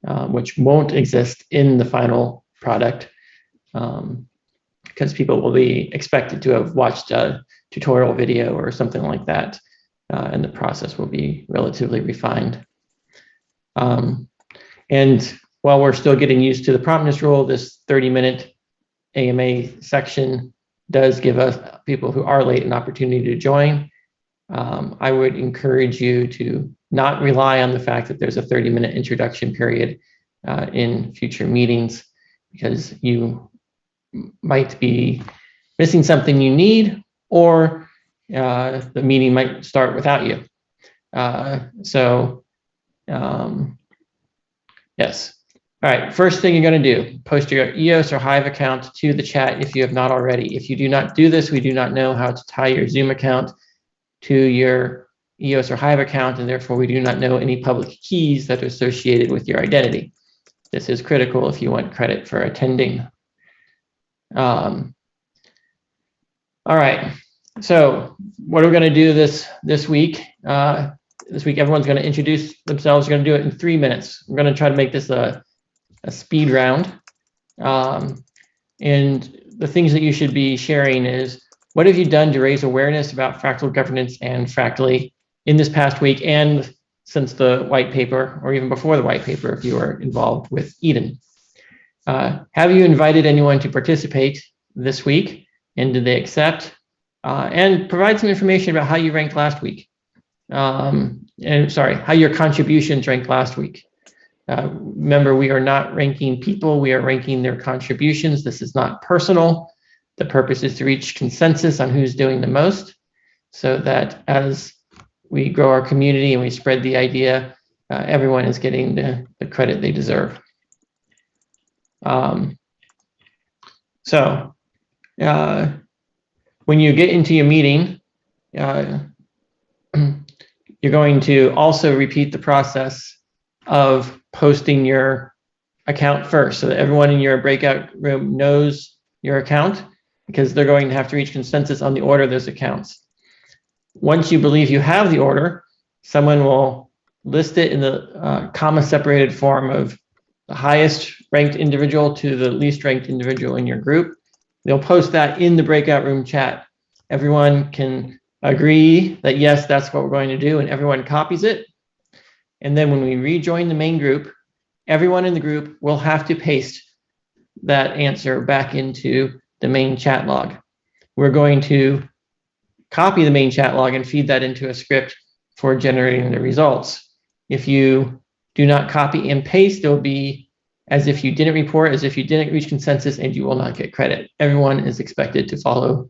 which won't exist in the final product, because people will be expected to have watched a tutorial video or something like that, and the process will be relatively refined. And while we're still getting used to the promptness rule, this 30-minute AMA section does give us people who are late an opportunity to join. I would encourage you to not rely on the fact that there's a 30-minute introduction period in future meetings, because you might be missing something you need, or the meeting might start without you. Yes. All right, first thing you're going to do, post your EOS or Hive account to the chat if you have not already. If you do not do this, we do not know how to tie your Zoom account to your EOS or Hive account, and therefore we do not know any public keys that are associated with your identity. This is critical if you want credit for attending. All right, so what are we going to do this week? This week, everyone's going to introduce themselves. We're going to do it in 3 minutes. We're going to try to make this a speed round. And the things that you should be sharing is, what have you done to raise awareness about fractal governance and fractally in this past week and since the white paper, or even before the white paper if you were involved with Eden? Have you invited anyone to participate this week, and did they accept? And provide some information about how you ranked last week. How your contributions ranked last week. Remember, we are not ranking people, we are ranking their contributions. This is not personal. The purpose is to reach consensus on who's doing the most, so that as we grow our community and we spread the idea, everyone is getting the credit they deserve. When you get into your meeting, you're going to also repeat the process of posting your account first, so that everyone in your breakout room knows your account, because they're going to have to reach consensus on the order of those accounts. Once you believe you have the order, someone will list it in the comma-separated form of the highest ranked individual to the least ranked individual in your group. They'll post that in the breakout room chat. Everyone can agree that yes, that's what we're going to do, and everyone copies it. And then when we rejoin the main group, everyone in the group will have to paste that answer back into the main chat log. We're going to copy the main chat log and feed that into a script for generating the results. If you do not copy and paste, it'll be as if you didn't report, as if you didn't reach consensus, and you will not get credit. Everyone is expected to follow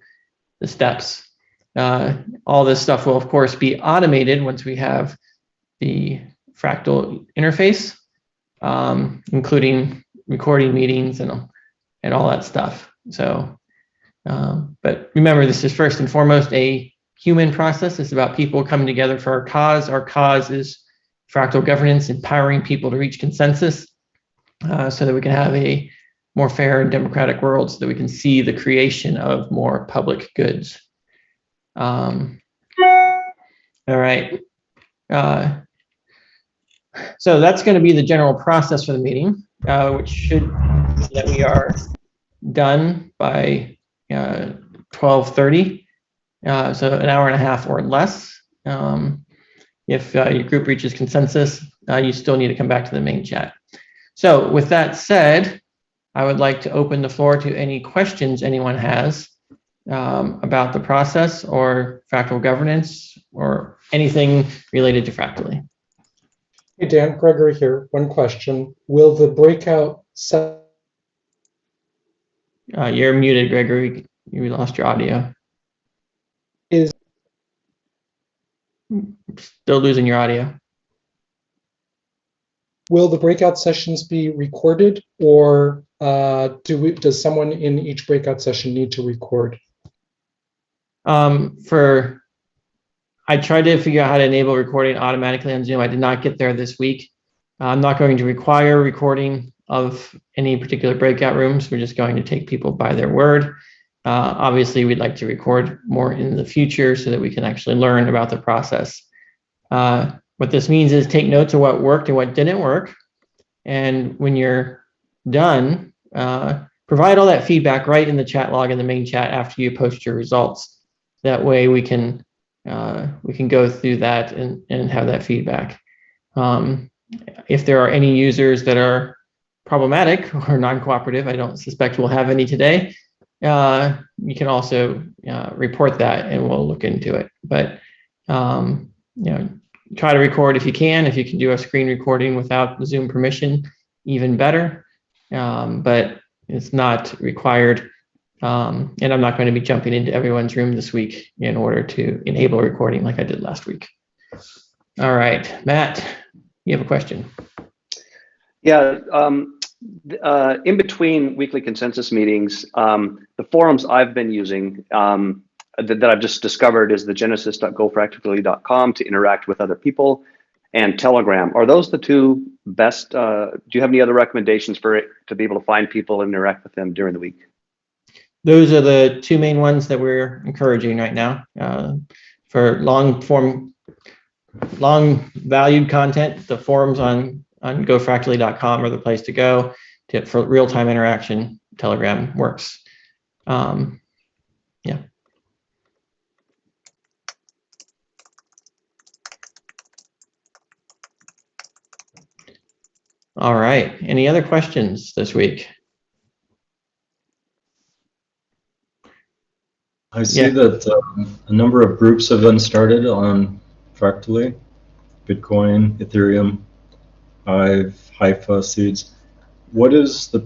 the steps. All this stuff will, of course, be automated once we have the fractal interface, including recording meetings and all that stuff. So, but remember, this is first and foremost a human process. It's about people coming together for our cause. Our cause is fractal governance, empowering people to reach consensus, so that we can have a more fair and democratic world, so that we can see the creation of more public goods. All right. So that's going to be the general process for the meeting, which should mean that we are done by 12:30, so an hour and a half or less. If your group reaches consensus, you still need to come back to the main chat. So with that said, I would like to open the floor to any questions anyone has about the process or fractal governance or anything related to fractally. Hey Dan, Gregory here. One question. Will the breakout You're muted, Gregory. You lost your audio. Still losing your audio. Will the breakout sessions be recorded, or does someone in each breakout session need to record? I tried to figure out how to enable recording automatically on Zoom. I did not get there this week. I'm not going to require recording of any particular breakout rooms. We're just going to take people by their word. Obviously, we'd like to record more in the future so that we can actually learn about the process. What this means is take notes of what worked and what didn't work. And when you're done, provide all that feedback right in the chat log in the main chat after you post your results. That way we can go through that and have that feedback. If there are any users that are problematic or non-cooperative, I don't suspect we'll have any today, you can also report that and we'll look into it. But try to record if you can. If you can do a screen recording without Zoom permission, even better. But it's not required. And I'm not going to be jumping into everyone's room this week in order to enable recording like I did last week. All right, Matt, you have a question. Yeah, in between weekly consensus meetings, the forums I've been using that I've just discovered is the genesis.gofractally.com to interact with other people, and Telegram. Are those the two best? Do you have any other recommendations for it to be able to find people and interact with them during the week? Those are the two main ones that we're encouraging right now. For long valued content, the forums on gofractally.com are the place to go. For real-time interaction, Telegram works. Yeah. All right. Any other questions this week? I see that a number of groups have been started on Fractally, Bitcoin, Ethereum, Hive, Haifa seeds. What is the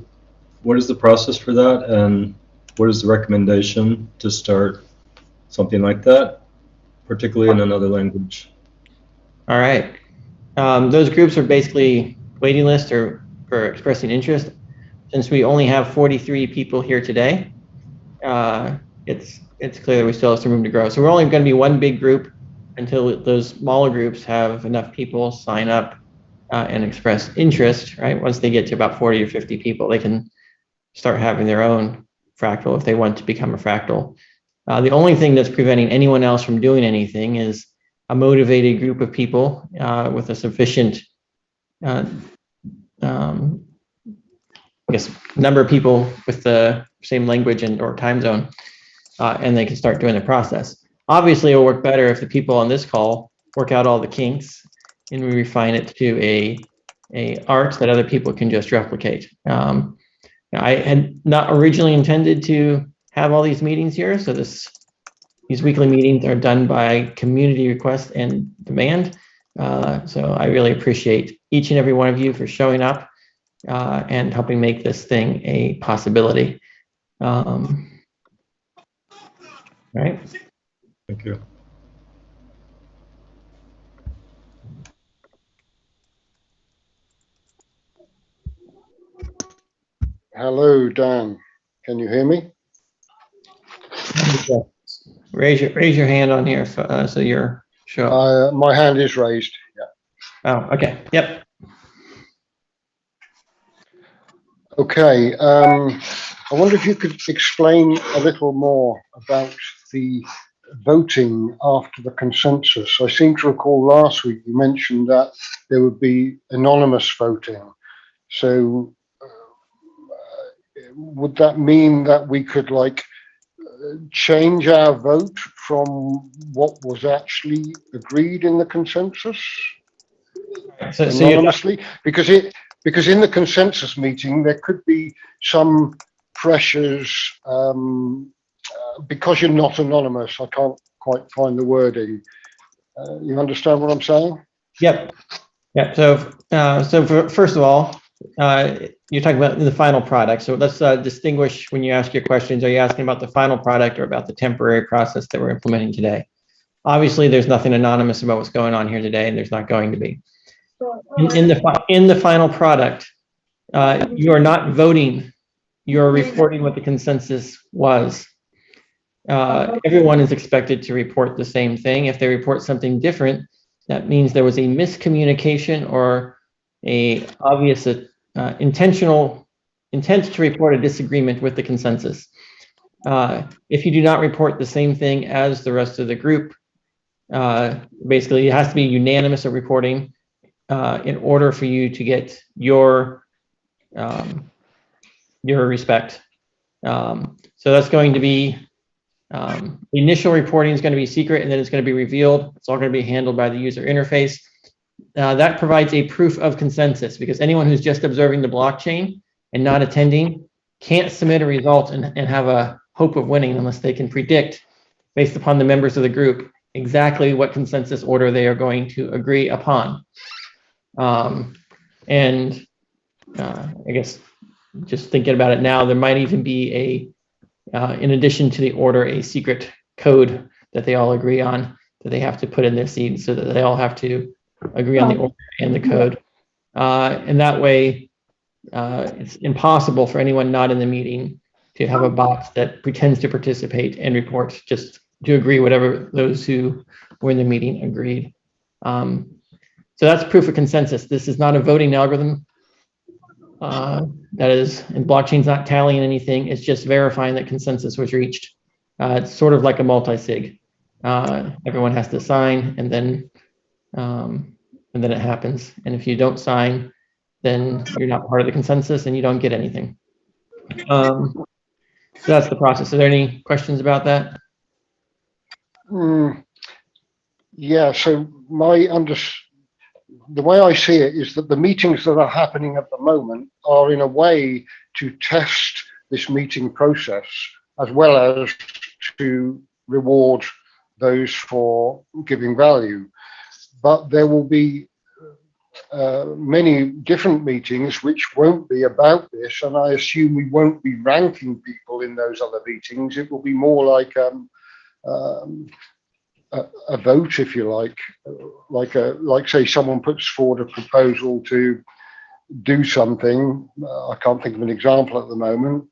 process for that, and what is the recommendation to start something like that, particularly in another language? All right. Those groups are basically waiting lists or for expressing interest. Since we only have 43 people here today, it's clear that we still have some room to grow. So we're only going to be one big group until those smaller groups have enough people sign up and express interest, right? Once they get to about 40 or 50 people, they can start having their own fractal if they want to become a fractal. The only thing that's preventing anyone else from doing anything is a motivated group of people with a sufficient I guess number of people with the same language or time zone, and they can start doing the process. Obviously, it'll work better if the people on this call work out all the kinks and we refine it to a art that other people can just replicate. I had not originally intended to have all these meetings here, so these weekly meetings are done by community request and demand. So I really appreciate each and every one of you for showing up and helping make this thing a possibility. Right. Thank you. Hello, Dan. Can you hear me? Raise your hand on here so you're sure. My hand is raised. Yeah. Oh, okay. Yep. Okay. I wonder if you could explain a little more about the voting after the consensus. I seem to recall last week you mentioned that there would be anonymous voting. So would that mean that we could change our vote from what was actually agreed in the consensus anonymously? Because in the consensus meeting there could be some pressures because you're not anonymous. I can't quite find the wording. You understand what I'm saying? Yep. Yeah. So first of all, you're talking about the final product. So let's distinguish when you ask your questions. Are you asking about the final product or about the temporary process that we're implementing today? Obviously, there's nothing anonymous about what's going on here today, and there's not going to be. In the final product, you are not voting. You're reporting what the consensus was. Everyone is expected to report the same thing. If they report something different, that means there was a miscommunication or a obvious intentional intent to report a disagreement with the consensus. If you do not report the same thing as the rest of the group, basically it has to be unanimous of reporting. in order for you to get your respect. So that's going to be, the initial reporting is going to be secret, and then it's going to be revealed. It's all going to be handled by the user interface. That provides a proof of consensus, because anyone who's just observing the blockchain and not attending can't submit a result and have a hope of winning unless they can predict, based upon the members of the group, exactly what consensus order they are going to agree upon. And I guess just thinking about it now, there might even be in addition to the order, a secret code that they all agree on that they have to put in their seed, so that they all have to agree on the order and the code. And that way, it's impossible for anyone not in the meeting to have a box that pretends to participate and report just to agree whatever those who were in the meeting agreed. So that's proof of consensus. This is not a voting algorithm. That is, and blockchain's not tallying anything. It's just verifying that consensus was reached. It's sort of like a multi-sig. Everyone has to sign, and then it happens. And if you don't sign, then you're not part of the consensus and you don't get anything. So that's the process. Are there any questions about that? Yeah, so the way I see it is that the meetings that are happening at the moment are in a way to test this meeting process, as well as to reward those for giving value. But there will be many different meetings which won't be about this, and I assume we won't be ranking people in those other meetings. It will be more like a vote, if you like say someone puts forward a proposal to do something. I can't think of an example at the moment,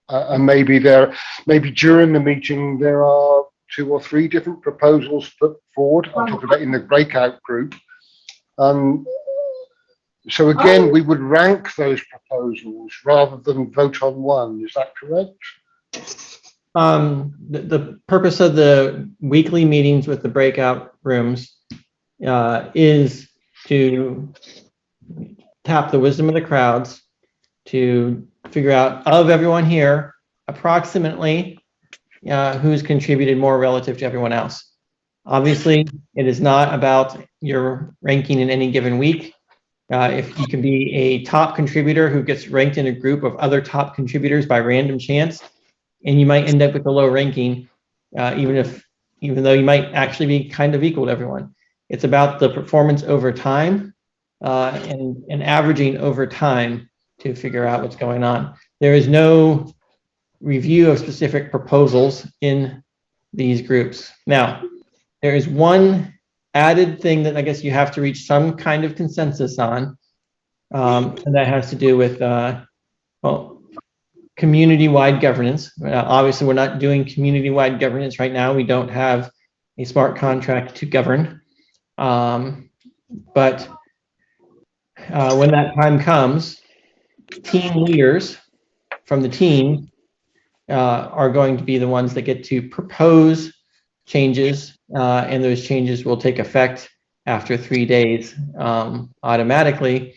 and maybe during the meeting there are 2 or 3 different proposals put forward. I'm talking about in the breakout group. So again, we would rank those proposals rather than vote on one. Is that correct? The purpose of the weekly meetings with the breakout rooms is to tap the wisdom of the crowds to figure out, of everyone here, approximately who's contributed more relative to everyone else. Obviously, it is not about your ranking in any given week. If you can be a top contributor who gets ranked in a group of other top contributors by random chance, and you might end up with a low ranking, even though you might actually be kind of equal to everyone. It's about the performance over time and averaging over time to figure out what's going on. There is no review of specific proposals in these groups. Now, there is one added thing that I guess you have to reach some kind of consensus on, and that has to do with, community-wide governance. Obviously, we're not doing community-wide governance right now. We don't have a smart contract to govern. But when that time comes, team leaders from the team are going to be the ones that get to propose changes, and those changes will take effect after 3 days automatically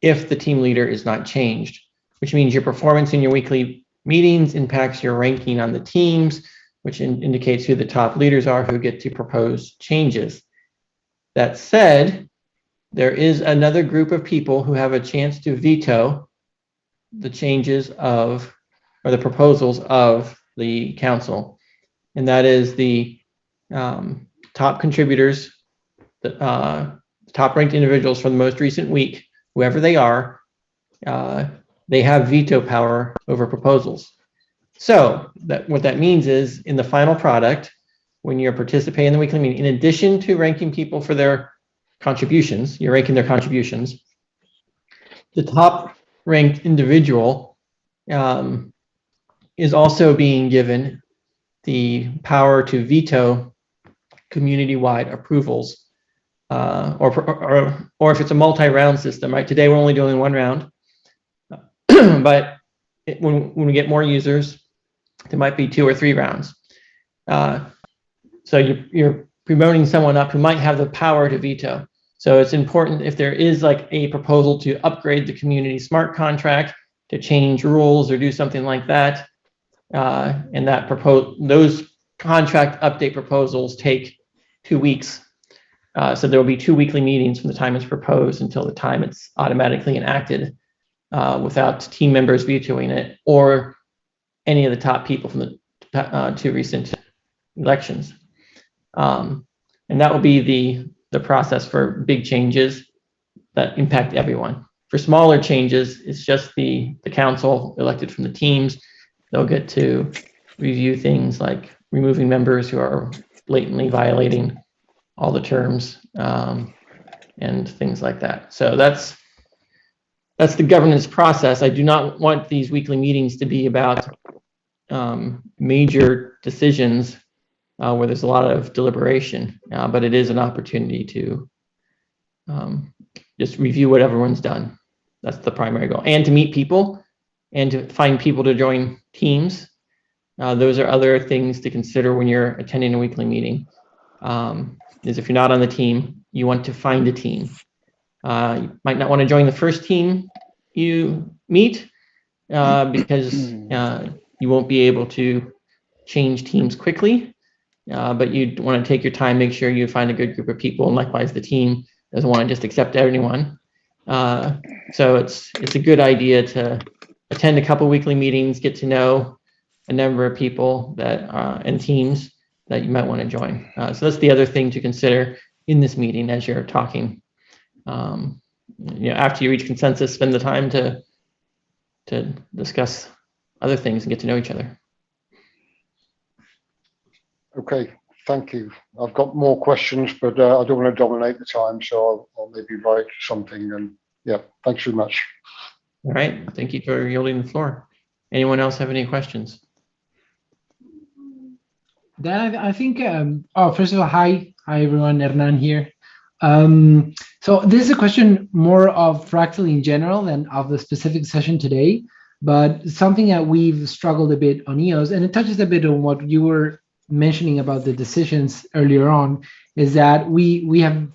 if the team leader is not changed, which means your performance in your weekly meetings impacts your ranking on the teams, which indicates who the top leaders are who get to propose changes. That said, there is another group of people who have a chance to veto the changes of, or the proposals of the council. And that is the top contributors, the top ranked individuals from the most recent week, whoever they are, they have veto power over proposals. So what that means is, in the final product, when you're participating in the weekly meeting, in addition to ranking people for their contributions, you're ranking their contributions, the top ranked individual is also being given the power to veto community-wide approvals, or if it's a multi-round system, right? Today we're only doing 1 round, but when we get more users, there might be 2 or 3 rounds. So you're promoting someone up who might have the power to veto. So it's important if there is like a proposal to upgrade the community smart contract, to change rules or do something like that, and those contract update proposals take 2 weeks. So there will be 2 weekly meetings from the time it's proposed until the time it's automatically enacted, without team members vetoing it or any of the top people from the 2 recent elections. And that will be the process for big changes that impact everyone. For smaller changes, it's just the council elected from the teams. They'll get to review things like removing members who are blatantly violating all the terms, and things like that. So that's the governance process. I do not want these weekly meetings to be about major decisions where there's a lot of deliberation, but it is an opportunity to just review what everyone's done. That's the primary goal, and to meet people and to find people to join teams. Those are other things to consider when you're attending a weekly meeting. Is if you're not on the team, you want to find a team. You might not want to join the first team you meet, because you won't be able to change teams quickly, but you want to take your time, make sure you find a good group of people, and likewise the team doesn't want to just accept anyone. So it's a good idea to attend a couple weekly meetings, get to know a number of people that and teams that you might want to join. So that's the other thing to consider in this meeting as you're talking. After you reach consensus, spend the time to discuss other things and get to know each other. Okay, thank you. I've got more questions, but I don't want to dominate the time, so I'll maybe write something. And yeah, thanks very much. All right, thank you for yielding the floor. Anyone else have any questions? Then I think, first of all, hi everyone, Hernan here. So this is a question more of fractally in general than of the specific session today, but something that we've struggled a bit on EOS, and it touches a bit on what you were mentioning about the decisions earlier on, is that we have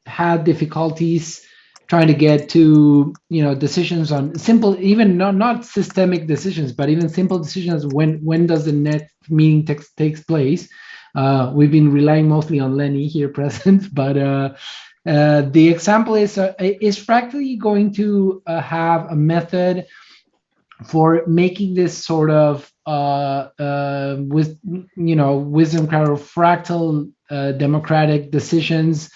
had difficulties trying to get to decisions on simple, even not systemic decisions, but even simple decisions. When does the next meeting takes place? We've been relying mostly on Lenny here present, but the example is Fractally going to have a method for making this sort of wisdom crowd or fractal democratic decisions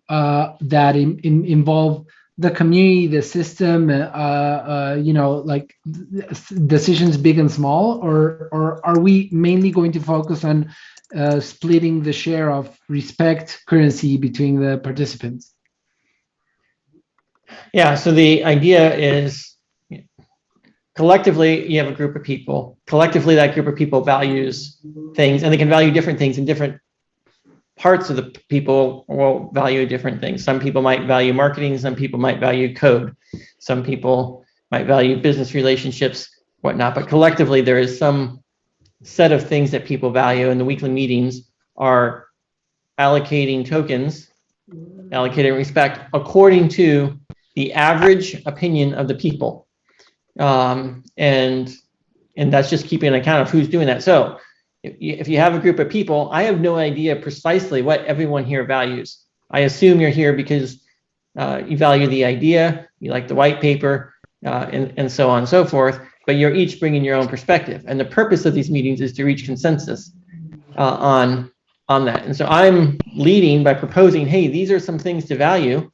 that involve the community, the system, like decisions big and small, or are we mainly going to focus on splitting the share of respect currency between the participants? Yeah, so the idea is collectively you have a group of people. Collectively, that group of people values things, and they can value different things in different parts of the people will value different things. Some people might value marketing, some people might value code, some people might value business relationships, whatnot, but collectively there is some set of things that people value, and the weekly meetings are allocating tokens, allocating respect according to the average opinion of the people. And that's just keeping an account of who's doing that. So if you have a group of people, I have no idea precisely what everyone here values. I assume you're here because you value the idea, you like the white paper, and so on and so forth, but you're each bringing your own perspective. And the purpose of these meetings is to reach consensus on that. And so I'm leading by proposing, hey, these are some things to value.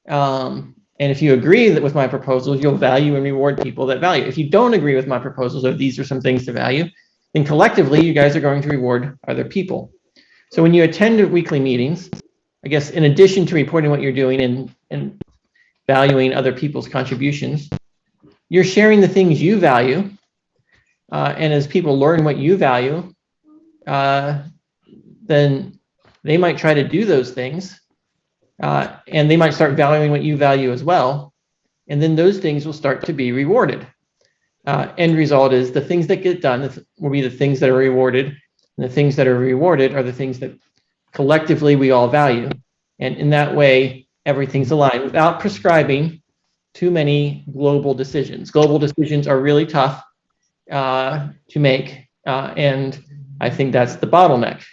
And if you agree with my proposals, you'll value and reward people that value. If you don't agree with my proposals, or these are some things to value, then collectively you guys are going to reward other people. So when you attend weekly meetings, I guess in addition to reporting what you're doing and valuing other people's contributions, you're sharing the things you value. And as people learn what you value, then they might try to do those things. And they might start valuing what you value as well. And then those things will start to be rewarded. End result is the things that get done will be the things that are rewarded. And the things that are rewarded are the things that collectively we all value. And in that way, everything's aligned without prescribing too many global decisions. Global decisions are really tough to make, and I think that's the bottleneck.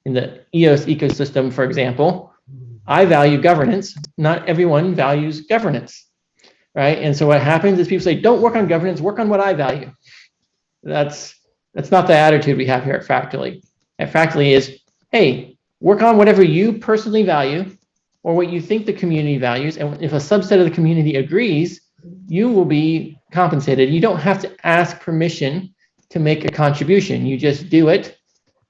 In the EOS ecosystem, for example, I value governance. Not everyone values governance, right? And so what happens is people say, don't work on governance, work on what I value. That's not the attitude we have here at Fractally. At Fractally is, hey, work on whatever you personally value or what you think the community values. And if a subset of the community agrees, you will be compensated. You don't have to ask permission to make a contribution. You just do it.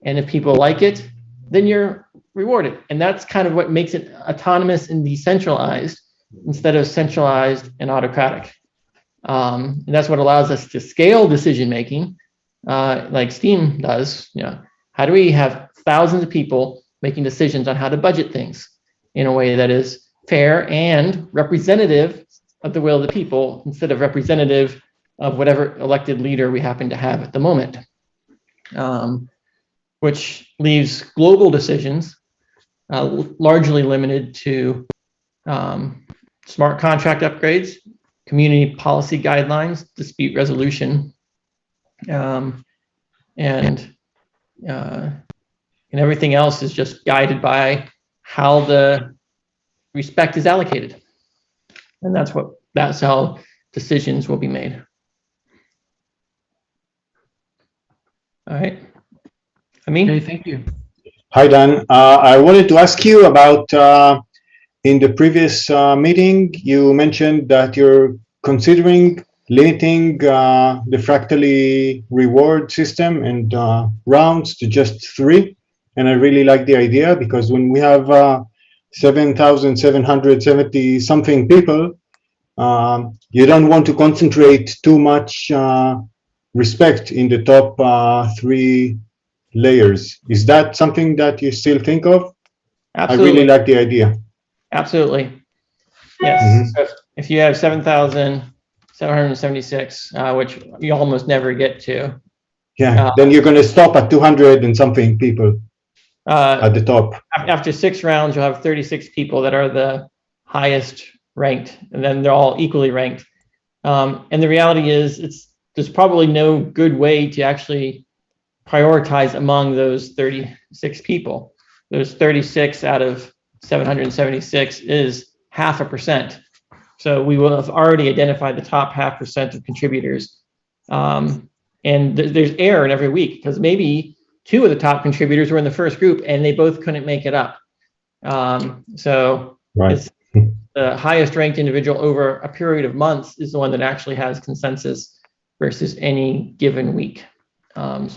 And if people like it, then you're rewarded. And that's kind of what makes it autonomous and decentralized instead of centralized and autocratic. And that's what allows us to scale decision-making like Steam does. How do we have thousands of people making decisions on how to budget things in a way that is fair and representative of the will of the people instead of representative of whatever elected leader we happen to have at the moment, which leaves global decisions largely limited to smart contract upgrades, community policy guidelines, dispute resolution, and everything else is just guided by how the respect is allocated. And that's how decisions will be made. All right. Okay, thank you. Hi, Dan. I wanted to ask you about, in the previous meeting, you mentioned that you're considering limiting the Fractally reward system and rounds to just 3. And I really like the idea because when we have 7,770 something people, you don't want to concentrate too much respect in the top 3 layers. Is that something that you still think of? Absolutely. I really like the idea. Absolutely. Yes. So if you have 7,776, which you almost never get to. Yeah, then you're going to stop at 200 and something people at the top. After 6 rounds, you'll have 36 people that are the highest ranked, and then they're all equally ranked. And the reality is, there's probably no good way to actually prioritize among those 36 people. Those 36 out of 776 is 0.5%. So we will have already identified the top 0.5% of contributors. And there's error in every week because maybe 2 of the top contributors were in the first group and they both couldn't make it up. So right. It's the highest ranked individual over a period of months is the one that actually has consensus versus any given week. That's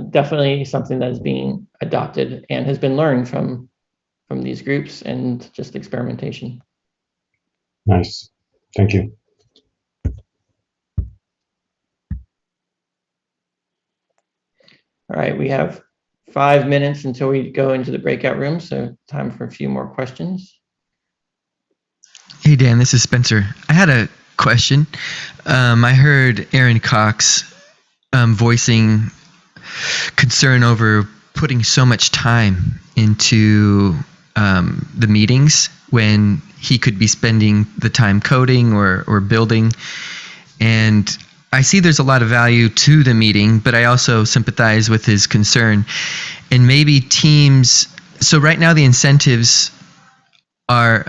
definitely something that is being adopted and has been learned from these groups and just experimentation. Nice. Thank you. All right, we have 5 minutes until we go into the breakout room, so time for a few more questions. Hey, Dan, this is Spencer. I had a question. I heard Aaron Cox voicing concern over putting so much time into the meetings when he could be spending the time coding or building. And I see there's a lot of value to the meeting, but I also sympathize with his concern. And maybe teams, so right now the incentives are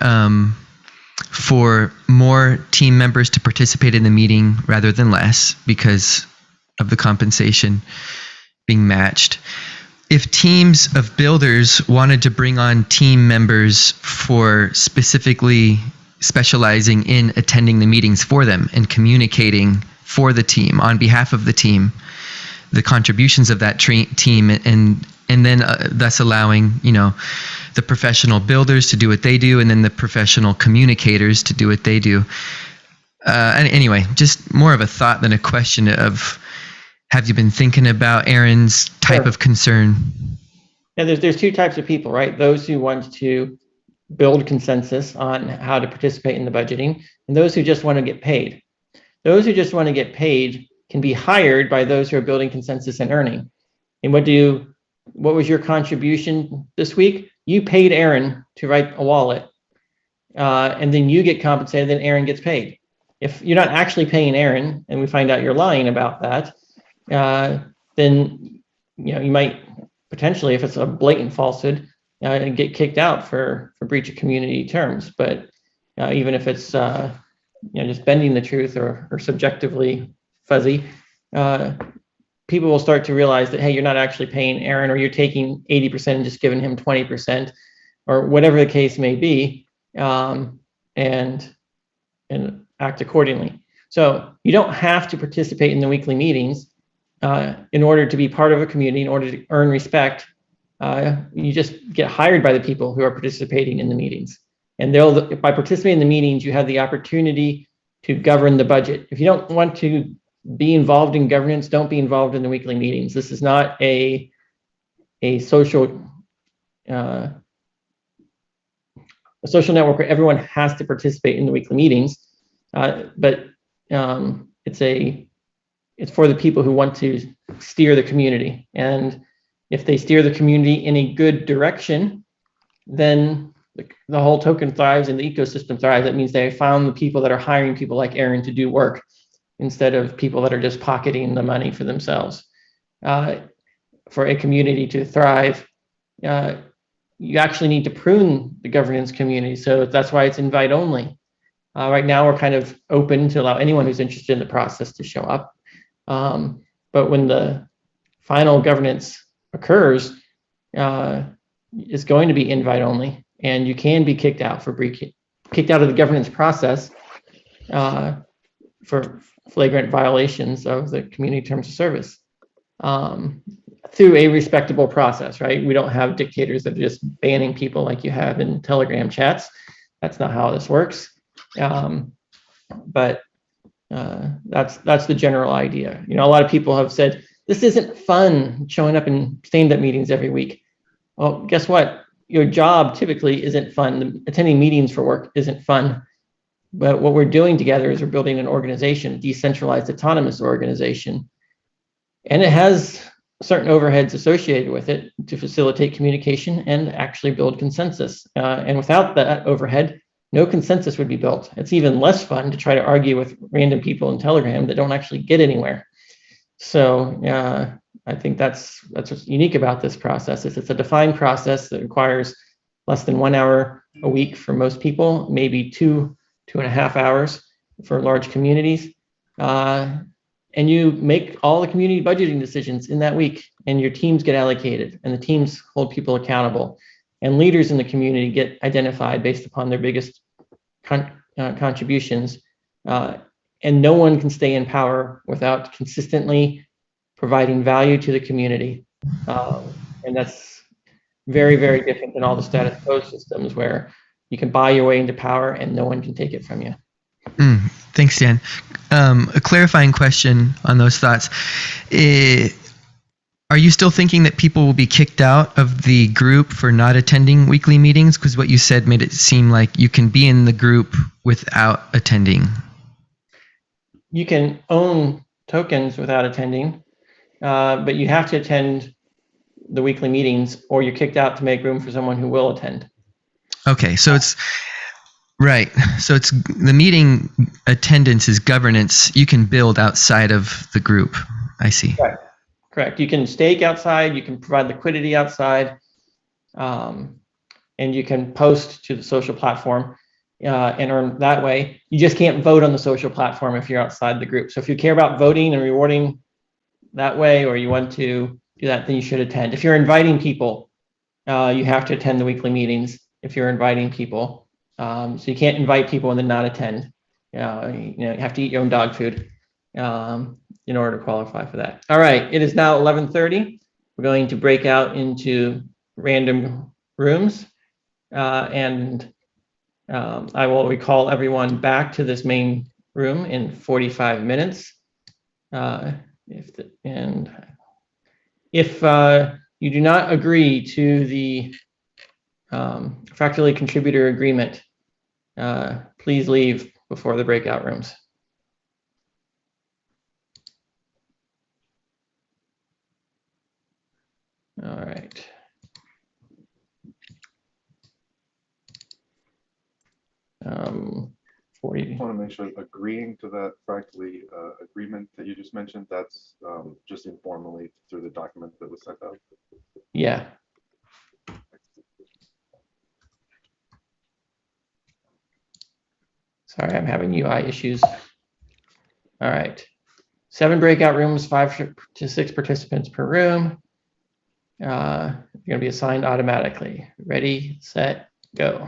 for more team members to participate in the meeting rather than less because of the compensation being matched. If teams of builders wanted to bring on team members for specifically specializing in attending the meetings for them and communicating for the team on behalf of the team, the contributions of that team, and then thus allowing, the professional builders to do what they do, and then the professional communicators to do what they do. And anyway, just more of a thought than a question of, have you been thinking about Aaron's type Sure. of concern? Yeah, there's 2 types of people, right? Those who want to build consensus on how to participate in the budgeting, and those who just want to get paid. Those who just want to get paid can be hired by those who are building consensus and earning. And what was your contribution this week? You paid Aaron to write a wallet, and then you get compensated, then Aaron gets paid. If you're not actually paying Aaron and we find out you're lying about that, then you might potentially, if it's a blatant falsehood, get kicked out for breach of community terms. But even if it's just bending the truth or subjectively fuzzy, people will start to realize that, hey, you're not actually paying Aaron, or you're taking 80% and just giving him 20%, or whatever the case may be, and act accordingly. So you don't have to participate in the weekly meetings in order to be part of a community, in order to earn respect. You just get hired by the people who are participating in the meetings. And by participating in the meetings, you have the opportunity to govern the budget. If you don't want to be involved in governance, don't be involved in the weekly meetings. This is not a social network where everyone has to participate in the weekly meetings, but it's for the people who want to steer the community. And if they steer the community in a good direction, then the whole token thrives and the ecosystem thrives. That means they found the people that are hiring people like Aaron to do work, instead of people that are just pocketing the money for themselves. For a community to thrive, you actually need to prune the governance community. So that's why it's invite only. Right now, we're kind of open to allow anyone who's interested in the process to show up. But when the final governance occurs, it's going to be invite only, and you can be kicked out of the governance process for flagrant violations of the community terms of service through a respectable process, right? We don't have dictators that are just banning people like you have in Telegram chats. That's not how this works. But that's the general idea. A lot of people have said, this isn't fun showing up in stand-up meetings every week. Well, guess what? Your job typically isn't fun. Attending meetings for work isn't fun. But what we're doing together is we're building an organization, a decentralized autonomous organization. And it has certain overheads associated with it to facilitate communication and actually build consensus. And without that overhead, no consensus would be built. It's even less fun to try to argue with random people in Telegram that don't actually get anywhere. So I think that's what's unique about this process. It's a defined process that requires less than 1 hour a week for most people, maybe 2.5 hours for large communities. And you make all the community budgeting decisions in that week, and your teams get allocated, and the teams hold people accountable, and leaders in the community get identified based upon their biggest contributions. And no one can stay in power without consistently providing value to the community. And that's very, very different than all the status quo systems where you can buy your way into power and no one can take it from you. Thanks, Dan. A clarifying question on those thoughts. Are you still thinking that people will be kicked out of the group for not attending weekly meetings? Because what you said made it seem like you can be in the group without attending. You can own tokens without attending, but you have to attend the weekly meetings or you're kicked out to make room for someone who will attend. Okay, so it's right. So it's the meeting attendance is governance you can build outside of the group. I see. Right. Correct. You can stake outside, you can provide liquidity outside, and you can post to the social platform and earn that way. You just can't vote on the social platform if you're outside the group. So if you care about voting and rewarding that way, or you want to do that, then you should attend. If you're inviting people, you have to attend the weekly meetings if you're inviting people. So you can't invite people and then not attend. You have to eat your own dog food in order to qualify for that. All right, it is now 11:30. We're going to break out into random rooms, and I will recall everyone back to this main room in 45 minutes. If you do not agree to the fractally contributor agreement, please leave before the breakout rooms. All right. Um, 40. I want to make sure agreeing to that fractally agreement that you just mentioned, that's just informally through the document that was sent out. Yeah. Sorry, I'm having UI issues. All right. 7 breakout rooms, 5 to 6 participants per room. You're going to be assigned automatically. Ready, set, go.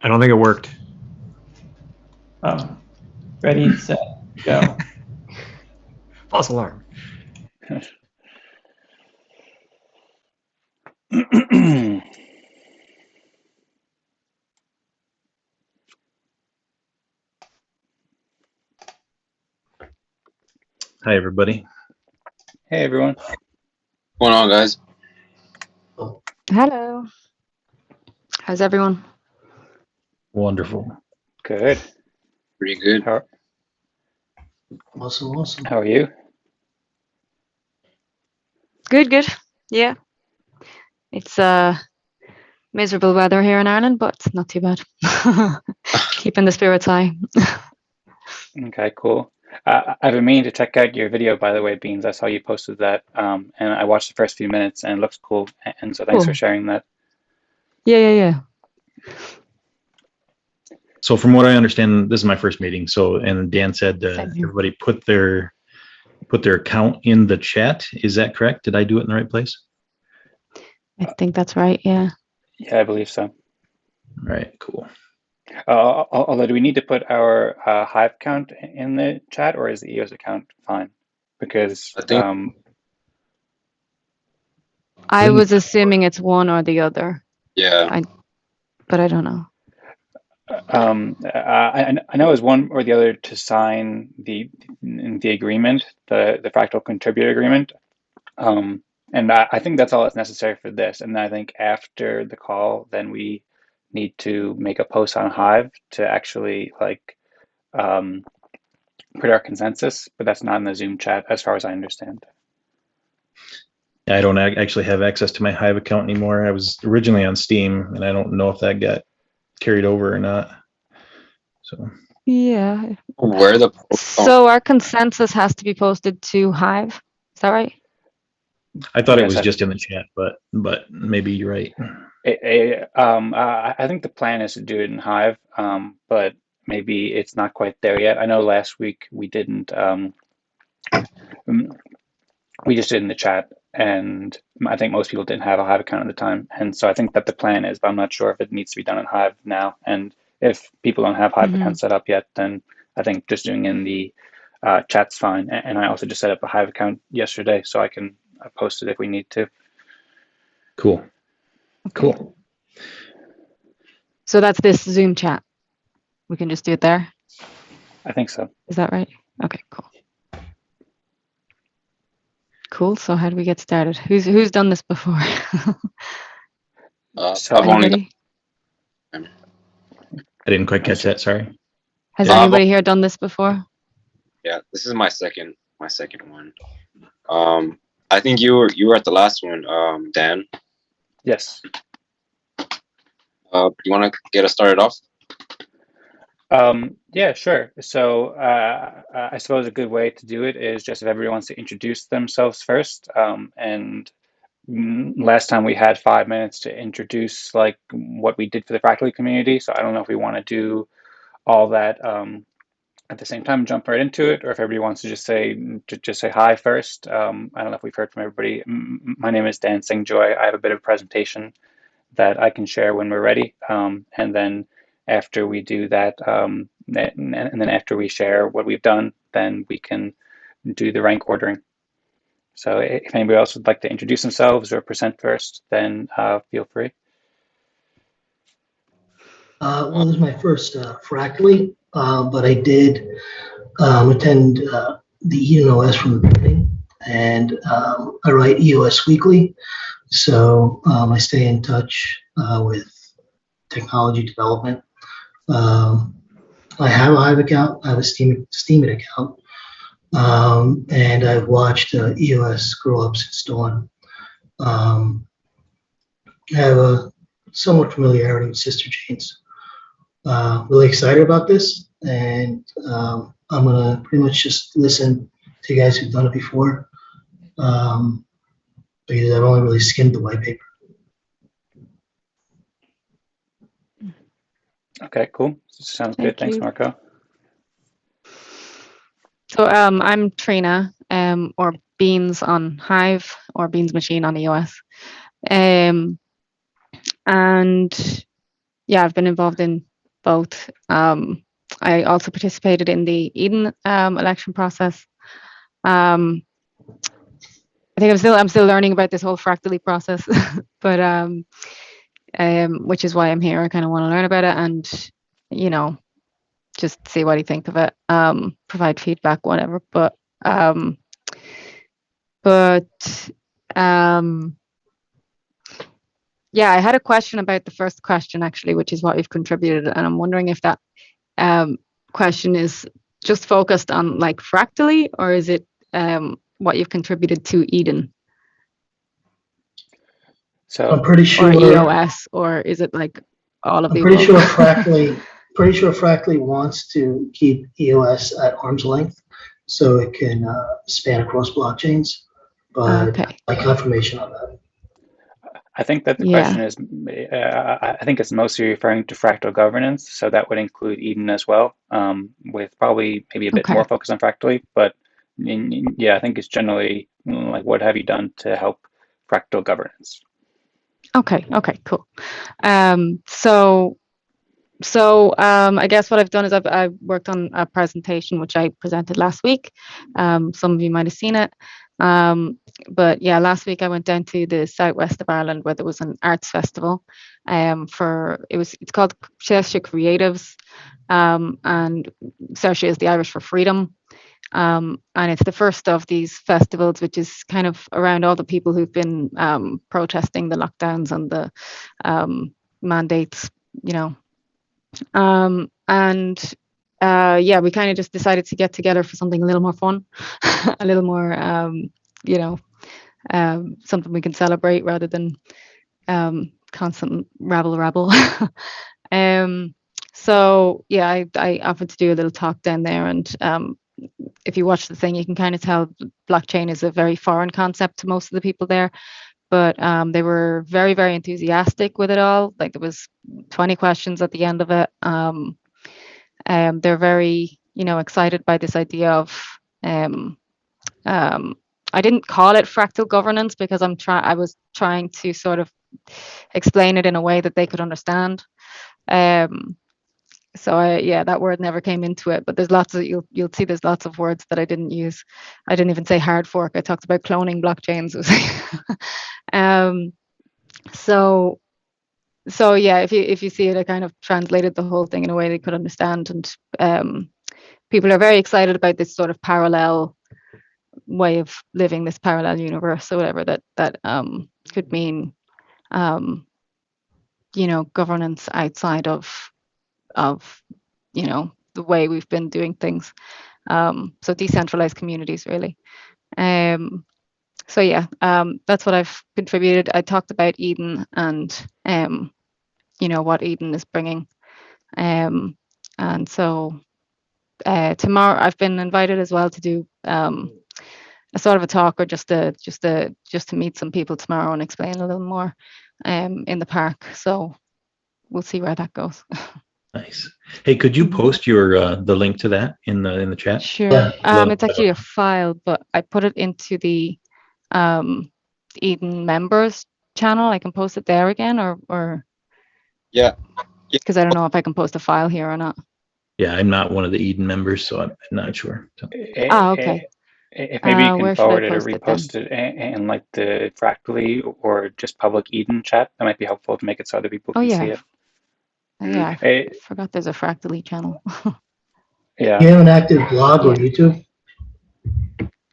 I don't think it worked. Ready, set, go. False alarm. Hi, everybody. Hey, everyone. What's going on, guys? Hello. How's everyone? Wonderful. Good. Pretty good. Awesome. How are you? Good. Yeah. It's miserable weather here in Ireland, but it's not too bad. Keeping the spirits high. Okay, cool. I've been meaning to check out your video, by the way, Beans. I saw you posted that, and I watched the first few minutes, and it looks cool. And so thanks for sharing that. Yeah. So from what I understand, this is my first meeting. So, and Dan said everybody put their account in the chat. Is that correct? Did I do it in the right place? I think that's right. Yeah. Yeah, I believe so. All right, cool. Although, do we need to put our Hive account in the chat, or is the EOS account fine? Because I think I was assuming it's one or the other. yeah. But I don't know. I know it's one or the other to sign the agreement, the fractal contributor agreement. And I think that's all that's necessary for this. And I think after the call, then we need to make a post on Hive to actually put our consensus, but that's not in the Zoom chat as far as I understand. I don't actually have access to my Hive account anymore. I was originally on Steam, and I don't know if that got carried over or not. So Yeah. Where the So our consensus has to be posted to Hive. Is that right? I thought it was just in the chat, but maybe you're right. I think the plan is to do it in Hive, but maybe it's not quite there yet. I know last week we didn't. We just did in the chat, and I think most people didn't have a Hive account at the time, and so I think that the plan is, but I'm not sure if it needs to be done in Hive now. And if people don't have Hive accounts set up yet, then I think just doing in the chat's fine. And I also just set up a Hive account yesterday, so I can post it if we need to. Cool. Cool. So that's this Zoom chat. We can just do it there. I think so. Is that right? Okay, cool. Cool. So how do we get started? Who's done this before? So anybody? I didn't quite catch that. Sorry. Has anybody here done this before? Yeah, this is my second one. I think you were at the last one, Dan. Yes. Do you want to get us started off? Yeah, sure. So I suppose a good way to do it is just if everyone wants to introduce themselves first. And last time we had 5 minutes to introduce like what we did for the fractally community. So I don't know if we want to do all that at the same time, jump right into it, or if everybody wants to just say hi first. I don't know if we've heard from everybody. My name is Dan Singjoy. I have a bit of a presentation that I can share when we're ready, and then after we do that, and then after we share what we've done, then we can do the rank ordering. So if anybody else would like to introduce themselves or present first, then feel free. Well, this is my first fractally, but I did attend the ENOS from the beginning, and I write EOS Weekly. So I stay in touch with technology development. I have a Hive account. I have a Steemit account. And I've watched EOS grow up since dawn. I have a somewhat familiarity with Sister Janes. Really excited about this, and I'm gonna pretty much just listen to you guys who've done it before, because I've only really skimmed the white paper. Okay, cool. Sounds good. Thanks, you. Marco. So I'm Trina, or Beans on Hive, or Beans Machine on EOS. And yeah, I've been involved in both. I also participated in the Eden election process. I think I'm still learning about this whole fractally process, but which is why I'm here. I kind of want to learn about it and, you know, just see what you think of it. Provide feedback, whatever. But yeah, I had a question about the first question actually, which is what you've contributed, and I'm wondering if that question is just focused on like fractally, or is it what you've contributed to Eden? So I'm pretty sure. Or EOS, or is it like all of I'm the pretty above? sure Fractally wants to keep EOS at arm's length so it can span across blockchains. But Okay. like confirmation on that. I think that the Yeah. question is, I think it's mostly referring to fractal governance. So that would include Eden as well, with probably maybe a bit Okay. more focus on fractally. But yeah, I think it's generally like, what have you done to help fractal governance? Okay, cool. So I guess what I've done is I've worked on a presentation which I presented last week. Some of you might have seen it. But yeah, last week I went down to the southwest of Ireland where there was an arts festival. It's called Saoirse Creatives, and Saoirse is the Irish for freedom. And it's the first of these festivals, which is kind of around all the people who've been protesting the lockdowns and the mandates, you know. Yeah, we kind of just decided to get together for something a little more fun, a little more, you know, something we can celebrate rather than constant rabble. So yeah, I offered to do a little talk down there, and if you watch the thing, you can kind of tell blockchain is a very foreign concept to most of the people there. But they were very, very enthusiastic with it all. Like there was 20 questions at the end of it. They're very, you know, excited by this idea of. I didn't call it fractal governance because I was trying to sort of explain it in a way that they could understand. So yeah, that word never came into it, but there's lots of, you'll see there's lots of words that I didn't use. I didn't even say hard fork. I talked about cloning blockchains. So yeah, if you see it, I kind of translated the whole thing in a way they could understand, and people are very excited about this sort of parallel way of living, this parallel universe or whatever that could mean, you know, governance outside of you know, the way we've been doing things. So decentralized communities, really. So yeah, that's what I've contributed. I talked about Eden and you know, what Eden is bringing. And so tomorrow I've been invited as well to do a sort of a talk, or just to meet some people tomorrow and explain a little more in the park. So we'll see where that goes. Nice. Hey, could you post your the link to that in the chat? Sure. It's actually a file, but I put it into the Eden members channel. I can post it there again, or Yeah. Because I don't know if I can post a file here or not. Yeah, I'm not one of the Eden members, so I'm not sure. So. Okay. If maybe you can where should I forward it or post it then? repost it in like the fractally or just public Eden chat, that might be helpful to make it so other people Oh can yeah. see it. Yeah, I forgot there's a fractally channel. Yeah. Do you have an active blog or YouTube?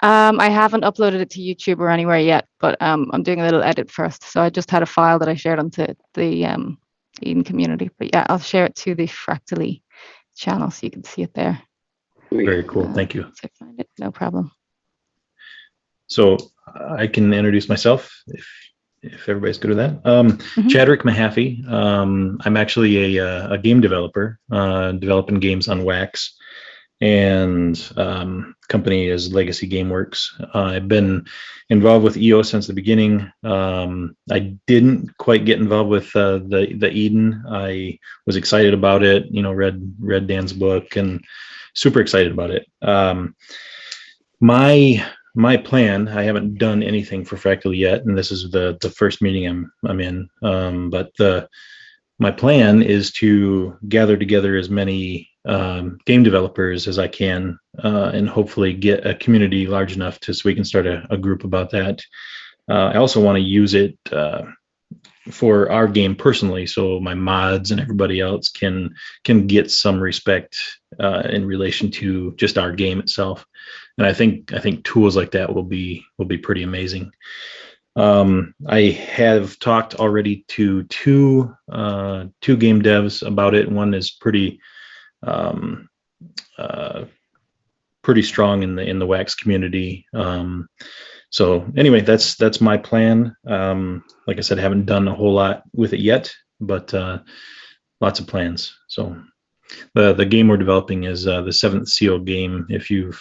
I haven't uploaded it to YouTube or anywhere yet, but I'm doing a little edit first. So I just had a file that I shared onto the Eden community. But yeah, I'll share it to the Fractally channel so you can see it there. Very cool. Thank you. If I find it, no problem. So I can introduce myself if everybody's good with that. Chadrick Mahaffey. I'm actually a game developer, developing games on Wax, and company is Legacy Gameworks. I've been involved with EO since the beginning. I didn't quite get involved with the Eden. I was excited about it, read Dan's book and super excited about it. My plan, I haven't done anything for Fractally yet, and this is the first meeting I'm in. But my plan is to gather together as many game developers as I can, and hopefully get a community large enough so we can start a group about that. I also want to use it for our game personally, so my mods and everybody else can get some respect in relation to just our game itself. And I think tools like that will be pretty amazing. I have talked already to two game devs about it. One is pretty strong in the Wax community. So anyway, that's my plan. Like I said, I haven't done a whole lot with it yet, but lots of plans. So the game we're developing is the Seventh Seal game. If you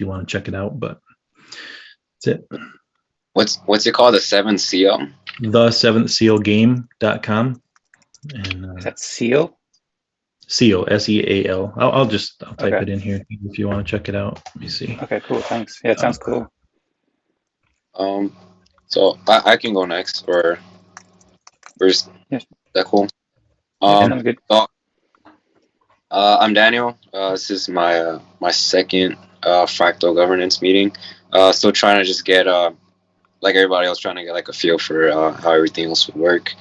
want to check it out, but that's it. What's it called? The Seventh Seal. The Seventh Seal Game.com. And Is that Seal? Seal, SEAL. I'll type Okay. it in here if you want to check it out. Let me see. Okay, cool. Thanks. Yeah, it sounds cool. So I can go next, or is that cool? Sounds good. So, I'm Daniel. This is my second fractal governance meeting. Still trying to just get like everybody else, trying to get like a feel for how everything else would work.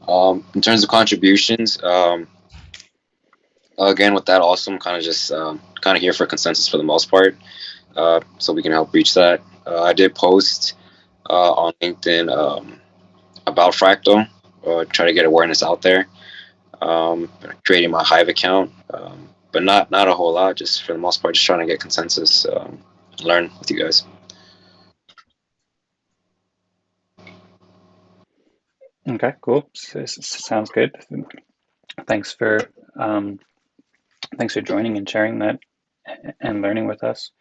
In terms of contributions, again with that, also I'm kind of just kind of here for consensus for the most part, so we can help reach that. I did post on LinkedIn about Fractal, try to get awareness out there. Creating my Hive account, but not a whole lot. Just for the most part, just trying to get consensus, learn with you guys. Okay, cool. Sounds good. Thanks for joining and sharing that and learning with us.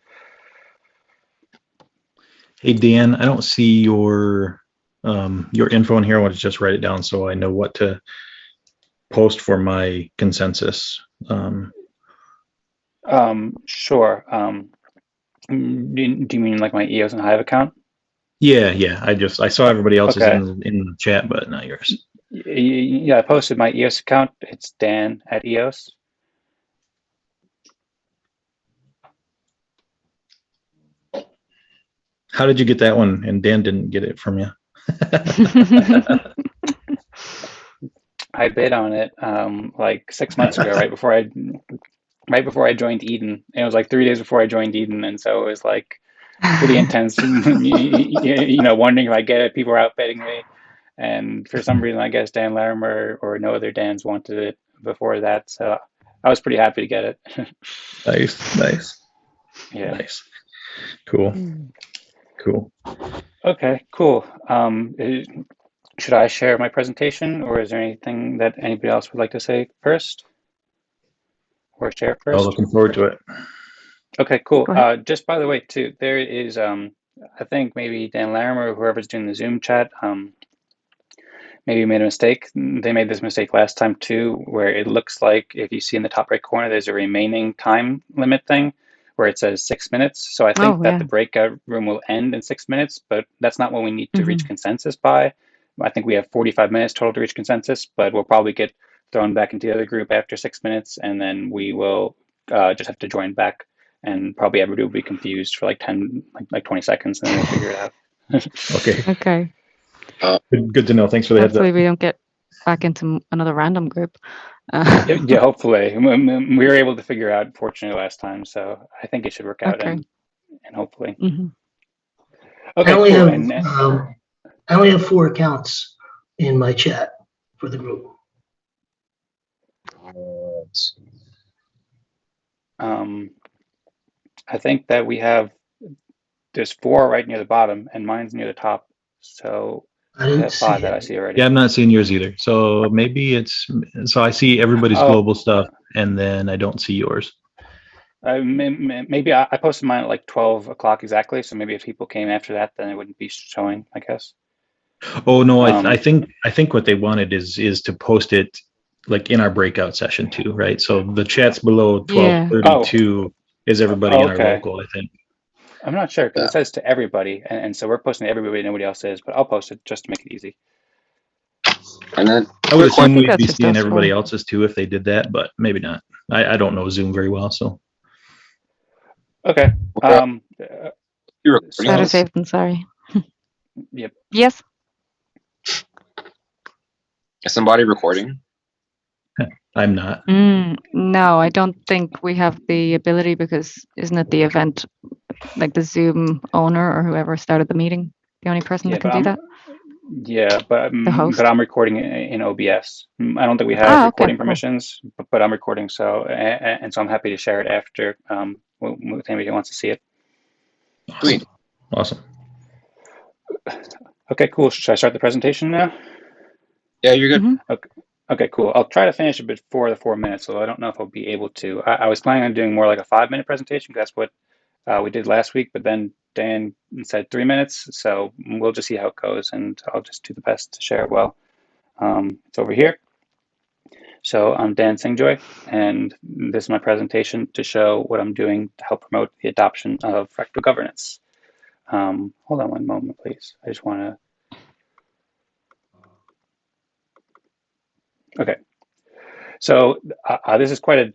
Hey Dan, I don't see your info in here. I want to just write it down so I know what to post for my consensus. Sure. Do you mean like my EOS and Hive account? Yeah. I saw everybody else's Okay. in the chat, but not yours. Yeah, I posted my EOS account. It's Dan at EOS. How did you get that one? And Dan didn't get it from you. I bid on it like 6 months ago, right before I joined Eden. It was like 3 days before I joined Eden, and so it was like pretty intense. Wondering if I get it. People were out bidding me, and for some reason, I guess Dan Larimer or no other Dans wanted it before that. So I was pretty happy to get it. Nice. Yeah. Nice. Cool. Okay, cool. Should I share my presentation, or is there anything that anybody else would like to say first? Or share first? I'm looking forward to it. Okay, cool. Just by the way, too, there is, I think maybe Dan Larimer or whoever's doing the Zoom chat, maybe made a mistake. They made this mistake last time too, where it looks like if you see in the top right corner, there's a remaining time limit thing where it says 6 minutes. So I think that the breakout room will end in 6 minutes, but that's not what we need to reach consensus by. I think we have 45 minutes total to reach consensus, but we'll probably get thrown back into the other group after 6 minutes, and then we will just have to join back, and probably everybody will be confused for like 20 seconds, and then we'll figure it out. Okay. Okay. Good to know. Thanks for the heads up. Hopefully we don't get back into another random group. Yeah, hopefully. We were able to figure out, fortunately, last time, so I think it should work out. Okay. And and hopefully. Mhm. Okay, I only cool. have I only have 4 accounts in my chat for the group. Let's see. I think that there's 4 right near the bottom, and mine's near the top. So I I didn't have see 5 that I it. see already. Yeah, I'm not seeing yours either. So maybe so I see everybody's Oh. global stuff, and then I don't see yours. Maybe I posted mine at like 12 o'clock exactly. So maybe if people came after that, then it wouldn't be showing, I guess. Oh no, I think what they wanted is to post it like in our breakout session too, right? So the chat's below Yeah. 12:32 is everybody in our Okay. local, I think. I'm not sure because Yeah. it says to everybody, and so we're posting to everybody. Nobody else is, but I'll post it just to make it easy. And then I would I assume think we'd that's be just seeing us everybody 4. else's too if they did that, but maybe not. I don't know Zoom very well, so. Okay. We're, you recording Better So this? safe than sorry. yep. Yes. Is somebody recording? I'm not. No, I don't think we have the ability because isn't it the event, like the Zoom owner or whoever started the meeting, the only person Yeah, that can but do that? the host? I'm recording in OBS. I don't think we have Ah, okay, recording cool. permissions, but I'm recording, so and so I'm happy to share it after with anybody who wants to see it. Sweet. Awesome. Okay, cool. Should I start the presentation now? Yeah, you're good. Okay, cool. I'll try to finish it before the 4 minutes, so I don't know if I'll be able to. I was planning on doing more like a 5-minute presentation because that's what we did last week, but then Dan said 3 minutes, so we'll just see how it goes, and I'll just do the best to share it well. It's over here. So I'm Dan Singjoy, and this is my presentation to show what I'm doing to help promote the adoption of fractal governance. Hold on one moment, please. I just want to. Okay. So this is quite a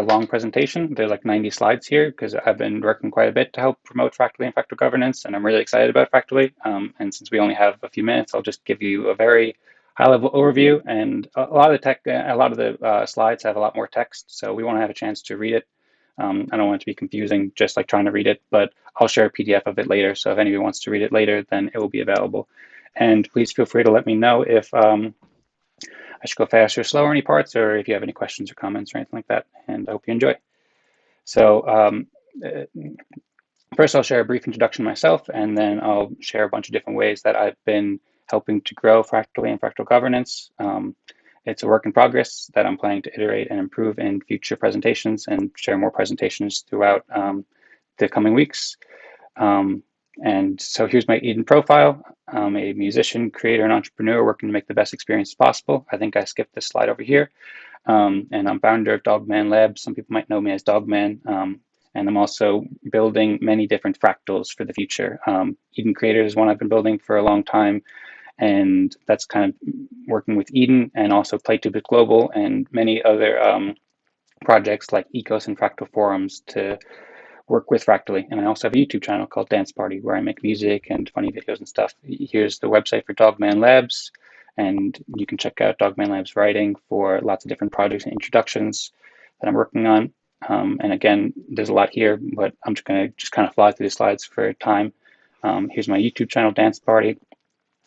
long presentation. There's like 90 slides here because I've been working quite a bit to help promote Fractally and fractal governance, and I'm really excited about Fractally. And since we only have a few minutes, I'll just give you a very high-level overview. And a lot of the slides have a lot more text, so we won't have a chance to read it. I don't want it to be confusing, just like trying to read it, but I'll share a PDF of it later. So if anybody wants to read it later, then it will be available. And please feel free to let me know if I should go faster or slower any parts, or if you have any questions or comments or anything like that, and I hope you enjoy. So first I'll share a brief introduction myself, and then I'll share a bunch of different ways that I've been helping to grow Fractally and fractal governance. It's a work in progress that I'm planning to iterate and improve in future presentations and share more presentations throughout the coming weeks. And so here's my Eden profile. I'm a musician, creator, and entrepreneur working to make the best experience possible. I think I skipped this slide over here. And I'm founder of Dogman Labs. Some people might know me as Dogman. And I'm also building many different fractals for the future. Eden Creators is one I've been building for a long time. And that's kind of working with Eden and also Playtube Global and many other projects like Ecos and Fractal Forums to work with Fractally. And I also have a YouTube channel called Dance Party where I make music and funny videos and stuff. Here's the website for Dogman Labs, and you can check out Dogman Labs writing for lots of different projects and introductions that I'm working on. And again, there's a lot here, but I'm just going to kind of fly through the slides for time. Here's my YouTube channel, Dance Party.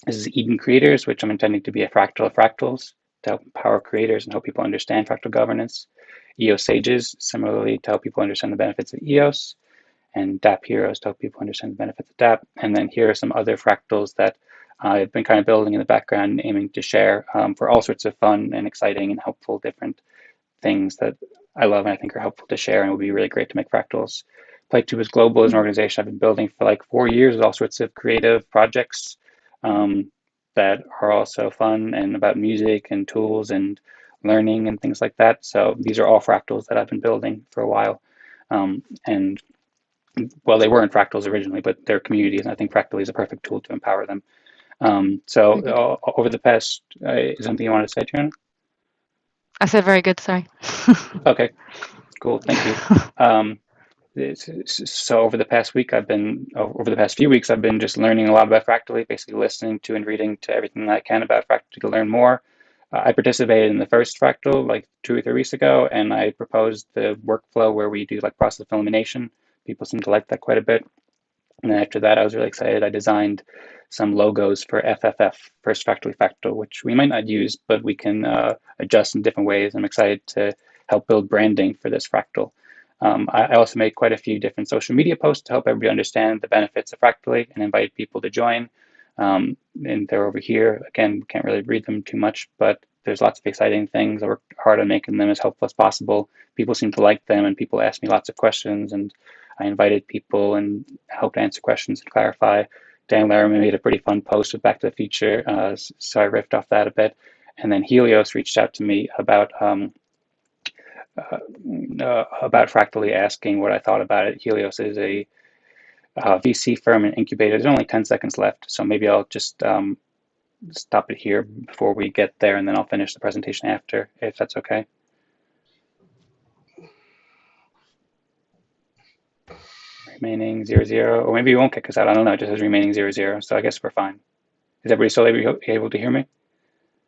This is Eden Creators, which I'm intending to be a fractal of fractals to help empower creators and help people understand fractal governance. EOS Sages, similarly, to help people understand the benefits of EOS, and DAP Heroes to help people understand the benefits of DAP. And then here are some other fractals that I've been kind of building in the background, aiming to share for all sorts of fun and exciting and helpful different things that I love and I think are helpful to share and would be really great to make fractals. Playtube Global is an organization I've been building for like 4 years with all sorts of creative projects that are also fun and about music and tools and learning and things like that. So these are all fractals that I've been building for a while. And well, they weren't fractals originally, but they're communities, and I think Fractally is a perfect tool to empower them. So over the past, is something you wanted to say, Tuna? I said very good, sorry. Okay, cool, thank you. So over the past few weeks, I've been just learning a lot about Fractally, basically listening to and reading to everything that I can about Fractally to learn more. I participated in the first fractal like 2 or 3 weeks ago, and I proposed the workflow where we do like process of elimination. People seem to like that quite a bit. And then after that, I was really excited. I designed some logos for FFF, First Fractally Fractal, which we might not use, but we can adjust in different ways. I'm excited to help build branding for this fractal. I also made quite a few different social media posts to help everybody understand the benefits of Fractally and invite people to join. And they're over here. Again, can't really read them too much, but there's lots of exciting things. I worked hard on making them as helpful as possible. People seem to like them, and people ask me lots of questions, and I invited people and helped answer questions and clarify. Dan Laramie made a pretty fun post with Back to the Future, so I riffed off that a bit. And then Helios reached out to me about Fractally, asking what I thought about it. Helios is a VC firm and incubator. There's only 10 seconds left, so maybe I'll just stop it here before we get there, and then I'll finish the presentation after, if that's okay. Remaining 0, or maybe you won't kick us out. I don't know. It just says remaining 0, so I guess we're fine. Is everybody still able to hear me?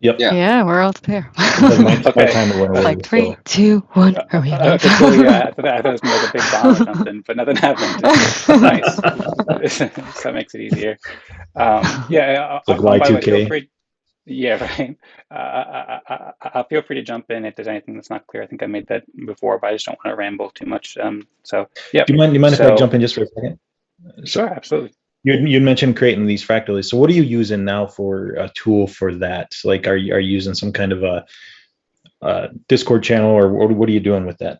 Yep. Yeah, we're all there. My timer went away. Like 3, 2, 1. Remaining. Okay, cool. Yeah, I thought it was gonna be like a big bomb or something, but nothing happened. Nice. So that makes it easier. Yeah. Like by the way, Y2K. feel free. Yeah, right. Feel free to jump in if there's anything that's not clear. I think I made that before, but I just don't want to ramble too much. So yeah. Do you mind if I jump in just for a second? Sure, absolutely. You mentioned creating these fractally. So what are you using now for a tool for that? Like, are you using some kind of a Discord channel, or what are you doing with that?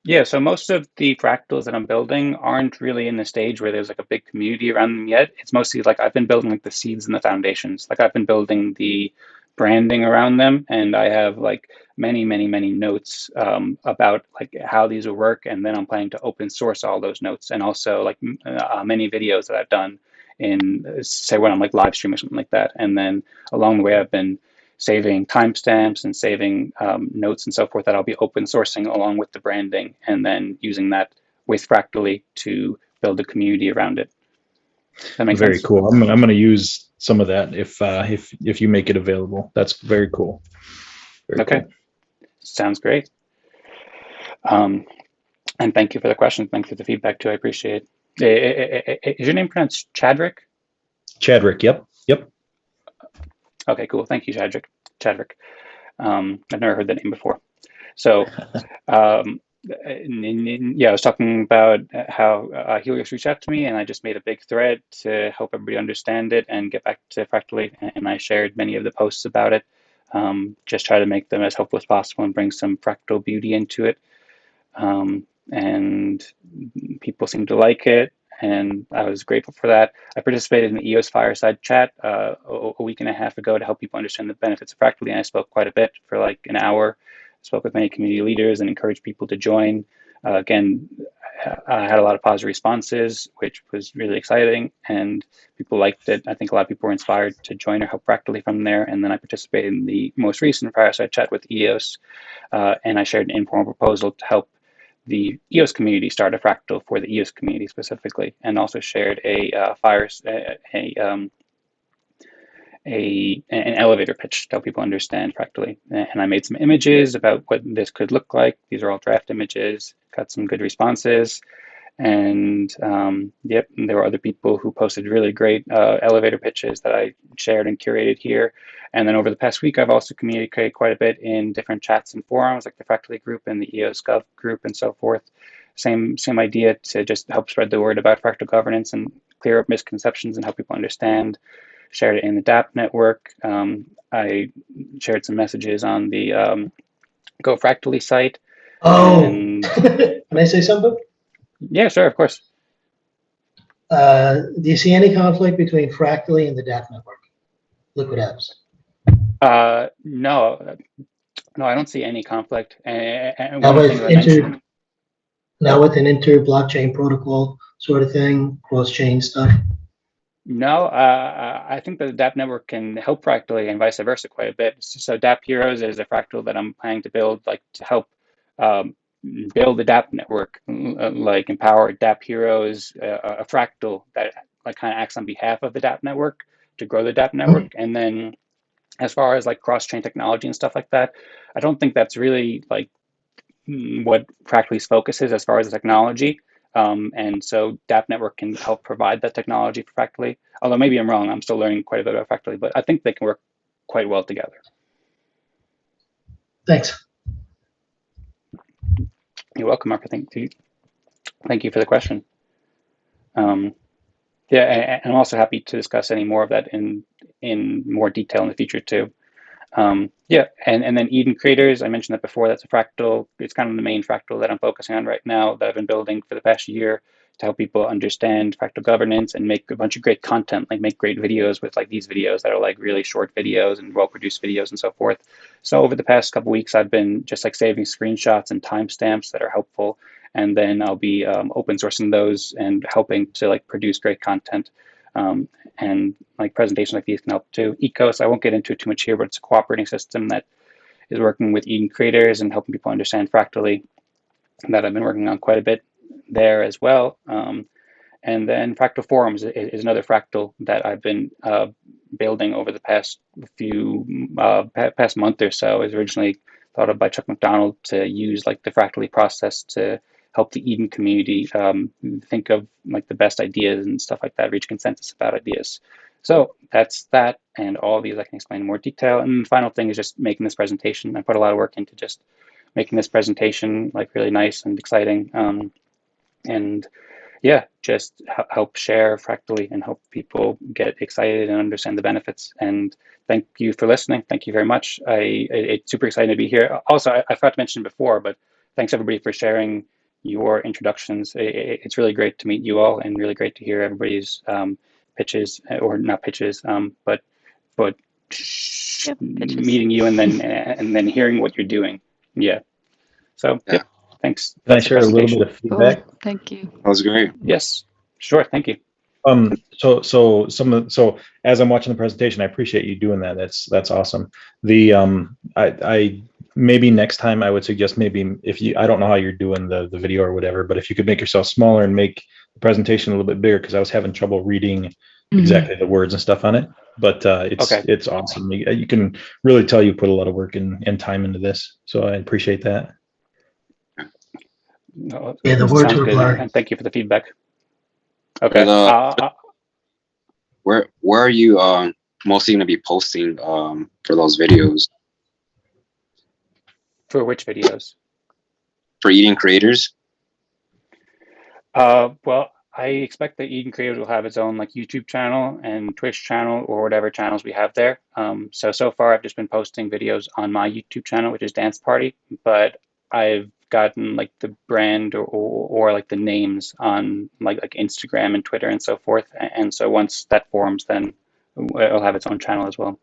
Yeah, so most of the fractals that I'm building aren't really in the stage where there's like a big community around them yet. It's mostly like I've been building like the seeds and the foundations. Like I've been building the branding around them, and I have like many notes about like how these will work, and then I'm planning to open source all those notes, and also like many videos that I've done in say when I'm like live streaming or something like that. And then along the way, I've been saving timestamps and saving notes and so forth that I'll be open sourcing along with the branding, and then using that with Fractally to build a community around it. That makes Very sense? cool. I'm going to use some of that if you make it available. That's very cool. Very okay. Cool. Sounds great. And thank you for the question. Thanks for the feedback too. I appreciate it. Is your name pronounced Chadrick? Chadrick. Yep. Okay, cool. Thank you, Chadrick. I've never heard that name before. So, yeah, I was talking about how Helios reached out to me, and I just made a big thread to help everybody understand it and get back to Fractally, and I shared many of the posts about it. Just try to make them as helpful as possible and bring some fractal beauty into it. And people seem to like it, and I was grateful for that. I participated in the EOS Fireside Chat a week and a half ago to help people understand the benefits of Fractally, and I spoke quite a bit for like an hour. I spoke with many community leaders and encouraged people to join. Again, I had a lot of positive responses, which was really exciting, and people liked it. I think a lot of people were inspired to join or help Fractally from there. And then I participated in the most recent Fireside Chat with EOS, and I shared an informal proposal to help the EOS community start a fractal for the EOS community specifically, and also shared an elevator pitch to help people understand Fractally. And I made some images about what this could look like. These are all draft images, got some good responses. And yep, and there were other people who posted really great elevator pitches that I shared and curated here. And then over the past week, I've also communicated quite a bit in different chats and forums, like the Fractally group and the EOS Gov group and so forth. Same idea, to just help spread the word about fractal governance and clear up misconceptions and help people understand. Shared it in the DAP network. I shared some messages on the Go Fractally site. Oh, And can I say something? Yeah, sure, of course. Do you see any conflict between Fractally and the DAP network, Liquid Apps? No, I don't see any conflict. And Now one with thing that I mentioned. Now with an inter-blockchain protocol sort of thing, cross-chain stuff. No, I think that the DAP network can help Fractally and vice versa quite a bit. So DAP Heroes is a fractal that I'm planning to build, like to help build the DAP network, like empower DAP Heroes, a fractal that like kind of acts on behalf of the DAP network to grow the DAP network. And then as far as like cross-chain technology and stuff like that, I don't think that's really like what Fractally's focus is as far as the technology. And so DApp Network can help provide that technology for Fractally. Although maybe I'm wrong, I'm still learning quite a bit about Fractally, but I think they can work quite well together. Thanks. You're welcome, Mark. Thank you for the question. Yeah, and I'm also happy to discuss any more of that in more detail in the future too. Yeah, and then Eden Creators, I mentioned that before, that's a fractal. It's kind of the main fractal that I'm focusing on right now that I've been building for the past year to help people understand fractal governance and make a bunch of great content, like make great videos with like these videos that are like really short videos and well-produced videos and so forth. So over the past couple weeks, I've been just like saving screenshots and timestamps that are helpful. And then I'll be open sourcing those and helping to like produce great content. And like presentations like these can help too. ECOS, I won't get into it too much here, but it's a cooperating system that is working with Eden creators and helping people understand Fractally, that I've been working on quite a bit there as well. And then Fractal Forums is another fractal that I've been building over the past past month or so. It was originally thought of by Chuck McDonald to use like the Fractally process to help the Eden community think of like the best ideas and stuff like that, reach consensus about ideas. So that's that, and all of these I can explain in more detail. And the final thing is just making this presentation. I put a lot of work into just making this presentation like really nice and exciting. And yeah, just help share Fractally and help people get excited and understand the benefits. And thank you for listening. Thank you very much. It's super exciting to be here. Also, I forgot to mention before, but thanks everybody for sharing your introductions. It's really great to meet you all and really great to hear everybody's pitches, or not pitches, but Yep, pitches. meeting you and then hearing what you're doing. Yeah. So yeah, thanks. Can I That's the share a little bit presentation. of feedback? Cool. Thank you. That was great. Yes, sure. Thank you. So as I'm watching the presentation, I appreciate you doing that. That's awesome. I maybe next time I would suggest maybe if you, I don't know how you're doing the video or whatever, but if you could make yourself smaller and make the presentation a little bit bigger, because I was having trouble reading exactly the words and stuff on it. But it's awesome. You can really tell you put a lot of work and time into this. So I appreciate that. No, Yeah, the words sounds were good, blurry. and thank you for the feedback. Okay. Where are you mostly going to be posting for those videos? For which videos? For Eden Creators? Well, I expect that Eden Creators will have its own like YouTube channel and Twitch channel or whatever channels we have there. So far I've just been posting videos on my YouTube channel, which is Dance Party, but I've gotten like the brand or like the names on like Instagram and Twitter and so forth. And so once that forms, then it'll have its own channel as well.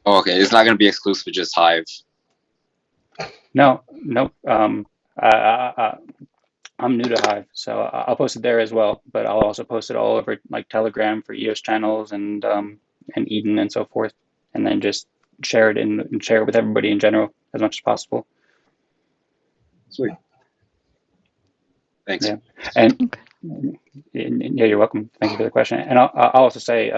Oh, okay, it's not going to be exclusive to just Hive. No. I'm new to Hive, so I'll post it there as well. But I'll also post it all over like Telegram for EOS channels and Eden and so forth, and then just share it with everybody in general as much as possible. Sweet. Thanks. Yeah, and yeah, you're welcome. Thank you for the question. And I'll also say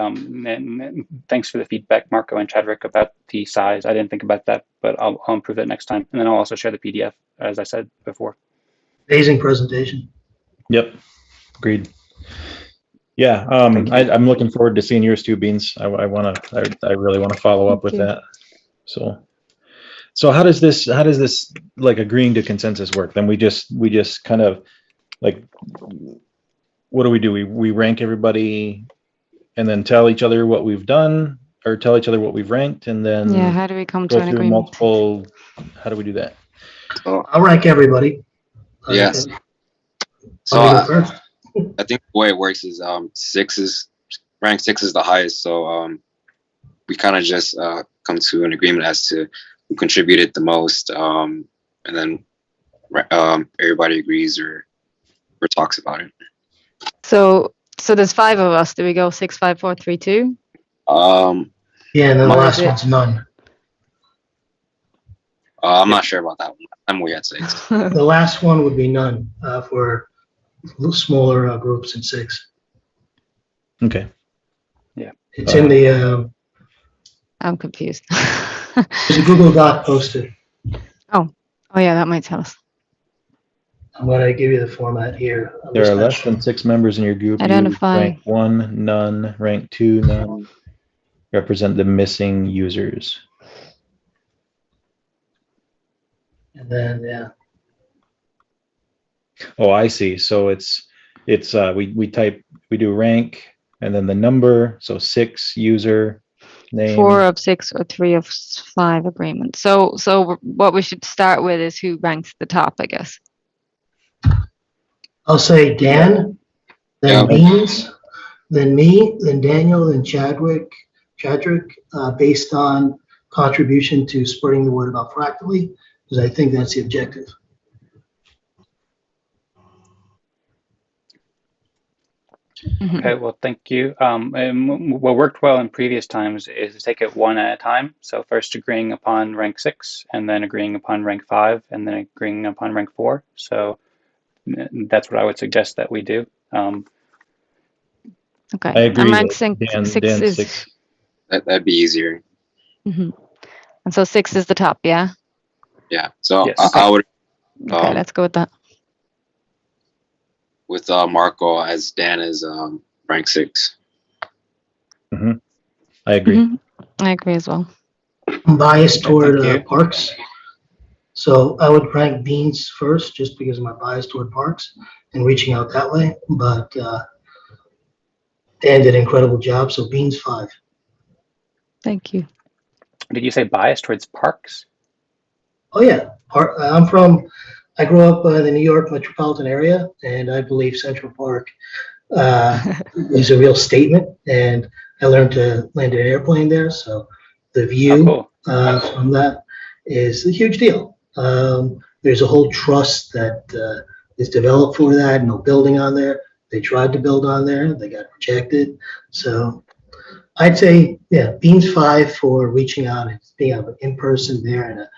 thanks for the feedback, Marco and Chadwick, about the size. I didn't think about that, but I'll improve that next time. And then I'll also share the PDF, as I said before. Amazing presentation. Yep, agreed. Yeah, I'm looking forward to seeing yours too, Beans. I really want to follow up with that. So how does this like agreeing to consensus work? Then we just kind of like, what do? We rank everybody and then tell each other what we've done, or tell each other what we've ranked, and then How do we come to go an through agreement? multiple. How do we do that? I'll rank everybody. Yes. So I'll go first. I think the way it works is rank 6 is the highest. So we kind of just come to an agreement as to who contributed the most, and then everybody agrees or talks about it. So there's 5 of us. Do we go 6, 5, 4, 3, 2? Yeah, and then the last one's none. I'm not sure about that one. I'm we had 6. The last one would be none for smaller groups in 6. Okay. Yeah. It's in the I'm confused. There's a Google Doc posted. Oh yeah, that might tell us. I'm going to give you the format here. There are less than 6 members in your group. You Identify. rank 1, none. Rank 2, none. Represent the missing users. And then, yeah. Oh, I see. So we do rank and then the number. So 6 user name. 4 of 6 or 3 of 5 agreement. So what we should start with is who ranks the top, I guess. I'll say Dan, then Beans, then me, then Daniel, then Chadrick, based on contribution to spreading the word about fractally, because I think that's the objective. Okay, well, thank you. And what worked well in previous times is to take it one at a time. So first agreeing upon rank 6, and then agreeing upon rank 5, and then agreeing upon rank 4. So that's what I would suggest that we do. Okay. I agree. And rank Dan, 6 Dan is 6. That'd be easier. And so 6 is the top, yeah. Yeah. So Yes. I would. Okay, let's go with that. With Marco as Dan is rank 6. I agree. I agree as well. I'm biased toward Thank you. parks. So I would rank Beans first, just because of my bias toward parks and reaching out that way. But Dan did an incredible job, so Beans 5. Thank you. Did you say bias towards parks? Oh yeah, I grew up in the New York metropolitan area, and I believe Central Park is a real statement. And I learned to land an airplane there, so the view from that is a huge deal. There's a whole trust that is developed for that. No building on there. They tried to build on there. They got rejected. So I'd say, yeah, Beans 5 for reaching out and being in person there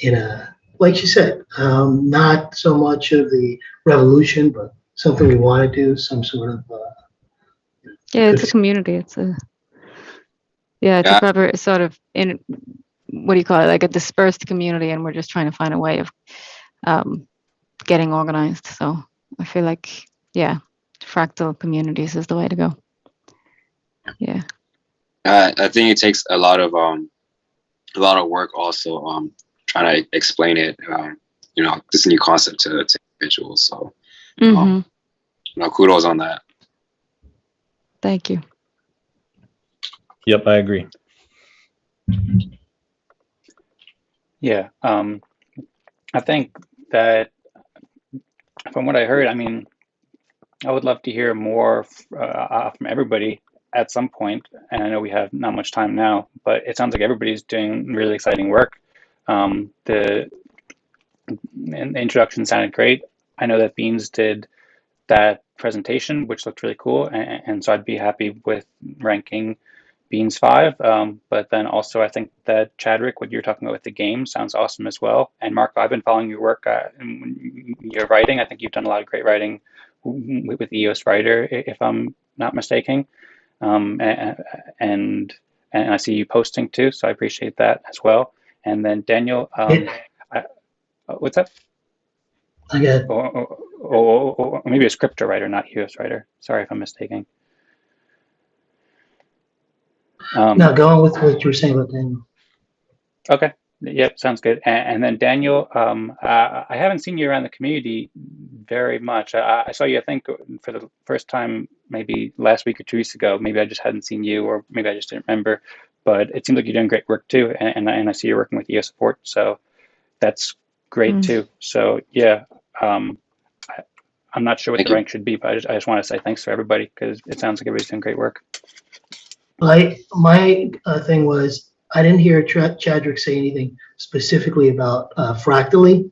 in a like she said, not so much of the revolution, but something we want to do, some sort of. Yeah, it's a community. It's a proper sort of what do you call it? Like a dispersed community, and we're just trying to find a way of getting organized. So I feel like, yeah, fractal communities is the way to go. Yeah. I think it takes a lot of work also trying to explain it, this new concept to individuals. So, kudos on that. Thank you. Yep, I agree. Yeah. I think that from what I heard, I mean, I would love to hear more from everybody at some point. And I know we have not much time now, but it sounds like everybody's doing really exciting work. The introduction sounded great. I know that Beans did that presentation, which looked really cool. And so I'd be happy with ranking Beans 5. But then also I think that Chadrick, what you're talking about with the game sounds awesome as well. And Marco, I've been following your work, your writing. I think you've done a lot of great writing with EOS Writer, if I'm not mistaken. And I see you posting too, so I appreciate that as well. And then Daniel, what's that? I got. Or maybe a scripter writer, not EOS Writer. Sorry if I'm mistaken. Now, go on with what you were saying about Daniel. Okay. Yep, sounds good. And then Daniel, I haven't seen you around the community very much. I saw you, I think, for the first time maybe last week or 2 weeks ago. Maybe I just hadn't seen you, or maybe I just didn't remember. But it seems like you're doing great work too, and I see you're working with EO support, so that's great too. So yeah, I'm not sure what the rank should be, but I just want to say thanks to everybody, because it sounds like everybody's doing great work. My thing was, I didn't hear Chadrick say anything specifically about fractally.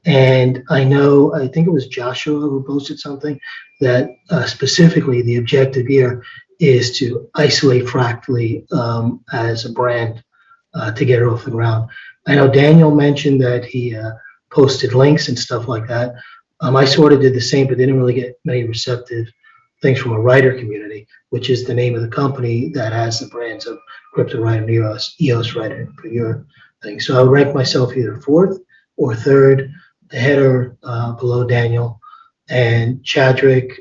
And I think it was Joshua who posted something that specifically the objective here is to isolate fractally as a brand to get it off the ground. I know Daniel mentioned that he posted links and stuff like that. I sort of did the same, but didn't really get many receptive things from a writer community. which is the name of the company that has the brands of CryptoWriter and EOS Writer for your thing. So I would rank myself either fourth or third, ahead or below Daniel. And Chadrick,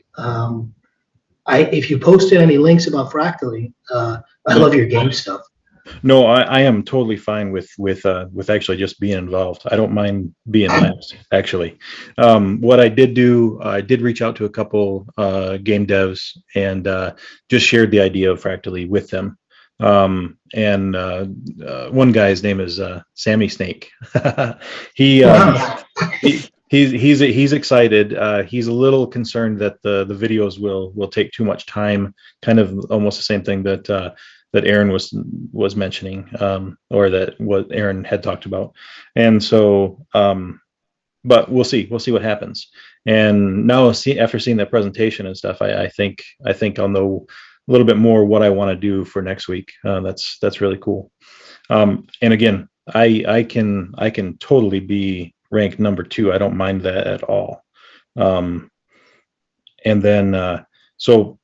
if you posted any links about Fractally, I love your game stuff. No, I am totally fine with actually just being involved. I don't mind being last, actually. What I did do, I did reach out to a couple game devs and just shared the idea of Fractally with them. And one guy's name is Sammy Snake. He's excited. He's a little concerned that the videos will take too much time. Kind of almost the same thing that Aaron was mentioning, or that what Aaron had talked about. And so, but we'll see what happens. And now, after seeing that presentation and stuff, I think I'll know a little bit more what I want to do for next week. That's really cool. And again, I can totally be ranked number 2. I don't mind that at all. And then, so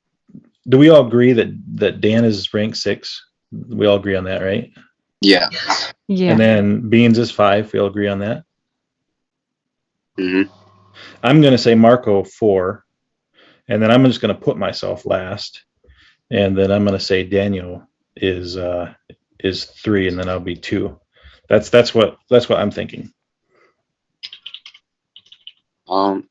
do we all agree that Dan is ranked 6? We all agree on that, right? Yeah. Yeah. And then Beans is 5. We all agree on that. Mm-hmm. I'm going to say Marco 4, and then I'm just going to put myself last, and then I'm going to say Daniel is 3, and then I'll be 2. That's what I'm thinking. Can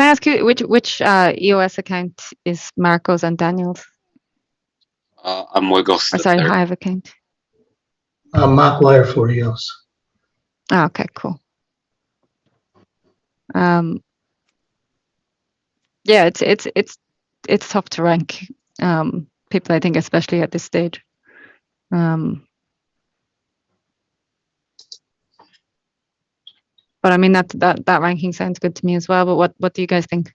I ask you which EOS account is Marco's and Daniel's? I'm Wiggles. Or sorry, Hive account. Markiplier for EOS. Oh, okay, cool. Yeah, it's tough to rank people, I think, especially at this stage. But I mean that ranking sounds good to me as well. But what do you guys think?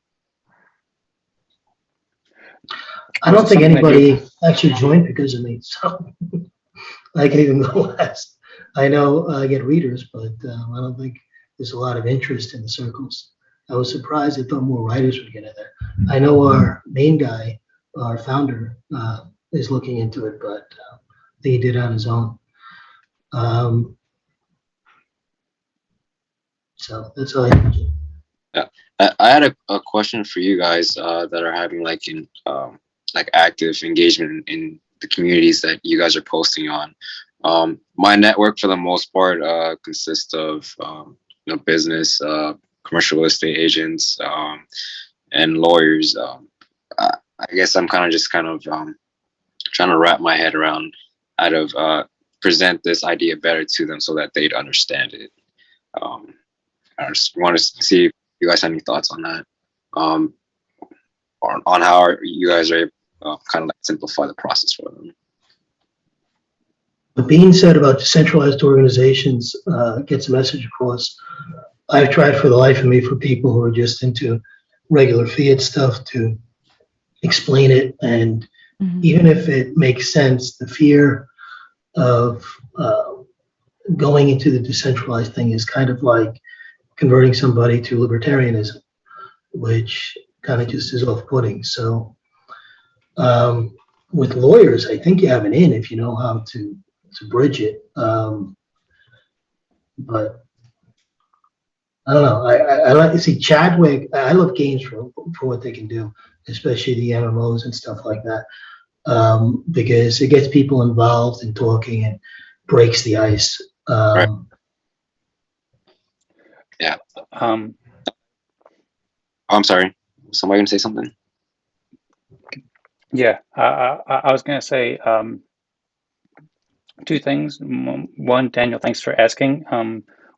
I don't think anybody actually joined because of me, so I can even go last. I know I get readers, but I don't think there's a lot of interest in the circles. I was surprised. I thought more writers would get in there. I know our main guy, our founder, is looking into it, but I think he did it on his own. So that's all I can do. Yeah, I had a question for you guys that are having like active engagement in the communities that you guys are posting on. My network, for the most part, consists of business, commercial real estate agents, and lawyers. I guess I'm kind of trying to wrap my head around how to present this idea better to them so that they'd understand it. I just want to see if you guys have any thoughts on that, on how you guys are kind of like simplify the process for them. What Bean said about decentralized organizations gets a message across. I've tried for the life of me for people who are just into regular fiat stuff to explain it, and even if it makes sense, the fear of going into the decentralized thing is kind of like converting somebody to libertarianism, which kind of just is off-putting. So with lawyers, I think you have an in if you know how to bridge it. But I don't know. I like to see Chadwick. I love games for what they can do, especially the MMOs and stuff like that, because it gets people involved in talking and breaks the ice. Right. Yeah. I'm sorry. Was somebody gonna say something? Yeah, I was gonna say 2 things. One, Daniel, thanks for asking.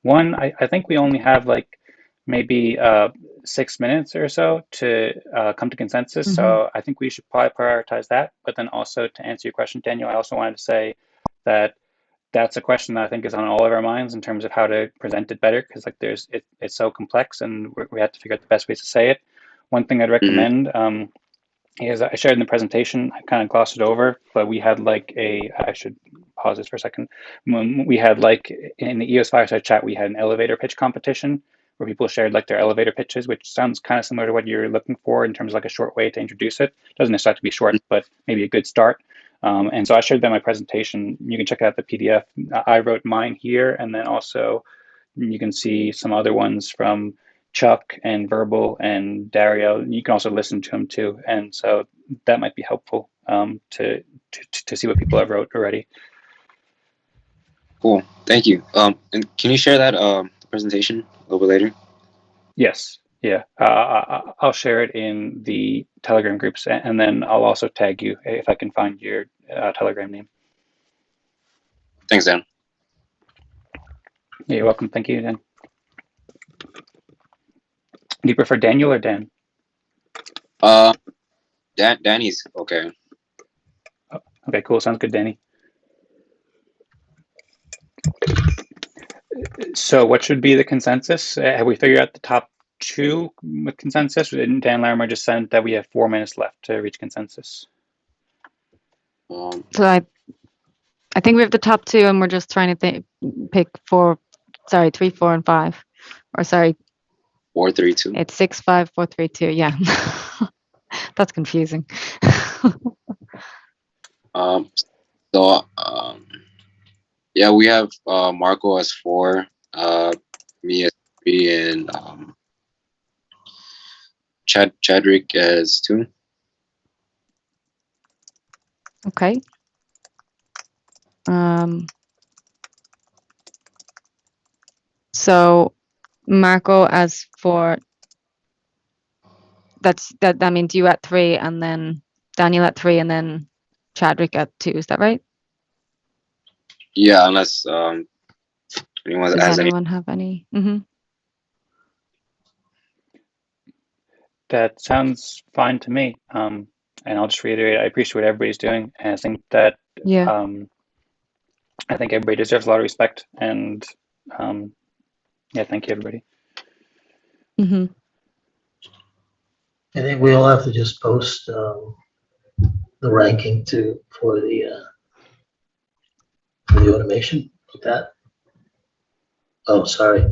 One, I think we only have like maybe 6 minutes or so to come to consensus. So I think we should probably prioritize that. But then also to answer your question, Daniel, I also wanted to say that that's a question that I think is on all of our minds in terms of how to present it better, because like it's so complex and we have to figure out the best ways to say it. One thing I'd recommend is I shared in the presentation, I kind of glossed it over, but we had like I should pause this for a second. We had like in the EOS Fireside chat, we had an elevator pitch competition where people shared like their elevator pitches, which sounds kind of similar to what you're looking for in terms of like a short way to introduce it. Doesn't necessarily have to be short, but maybe a good start. And so I shared that in my presentation. You can check out the PDF. I wrote mine here, and then also you can see some other ones from Chuck and Verbal and Dario. You can also listen to them too, and so that might be helpful to see what people have wrote already. Cool, thank you. And can you share that presentation a little bit later? Yes, yeah. I'll share it in the Telegram groups, and then I'll also tag you if I can find your Telegram name. Thanks, Dan. Yeah, you're welcome. Thank you, Dan. Do you prefer Daniel or Dan? Danny's okay. Oh, okay, cool. Sounds good, Danny. So what should be the consensus? Have we figured out the top two with consensus? Dan Larimer just sent that we have 4 minutes left to reach consensus. So I think we have the top two, and we're just trying to pick 3, 4, and 5. Or sorry. 4, 3, 2. It's 6, 5, 4, 3, 2. Yeah. That's confusing. Yeah, we have Marco as 4, me as 3, and Chadrick as 2. Okay. So Marco as 4. That means you at 3, and then Daniel at 3, and then Chadrick at 2. Is that right? Yeah, unless anyone Does has anyone have any? Mm-hmm. That sounds fine to me. And I'll just reiterate, I appreciate what everybody's doing, and I think that I think everybody deserves a lot of respect. And yeah, thank you, everybody. Mm-hmm. I think we all have to just post the ranking for the automation like that. Oh, sorry.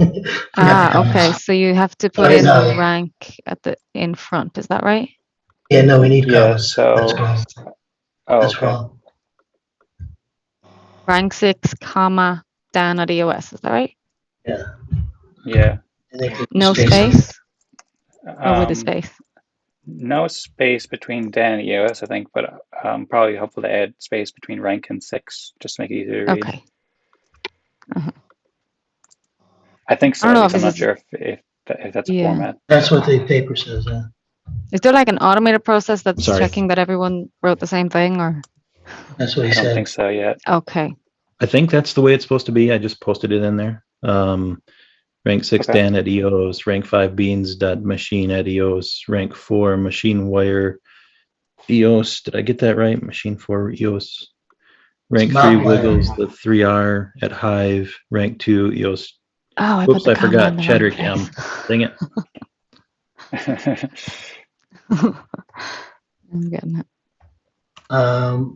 Okay. So you have to put in the rank in front. Is that right? Yeah, no, we need commas. So that's wrong. That's okay. wrong. Rank 6, comma, Dan at EOS. Is that right? Yeah. Yeah. No space? Or with a space? No space between Dan and EOS, I think, but probably helpful to add space between rank and 6, just to make it easier to read. Okay. I think so. I don't know I'm if not sure if that's a format. That's what the paper says. Is there like an automated process that's Sorry. checking that everyone wrote the same thing, or? That's what he I said. don't think so yet. Okay. I think that's the way it's supposed to be. I just posted it in there. Rank 6 Okay. Dan at EOS, rank 5 beans dot machine at EOS, rank 4 machine wire EOS. Did I get that right? Machine 4 EOS. Rank 3 wiggles the 3R at Hive. Rank 2 EOS. Oh, I Oops, put the I forgot comma in the Chadrick wrong M. place. Dang it. I'm getting it.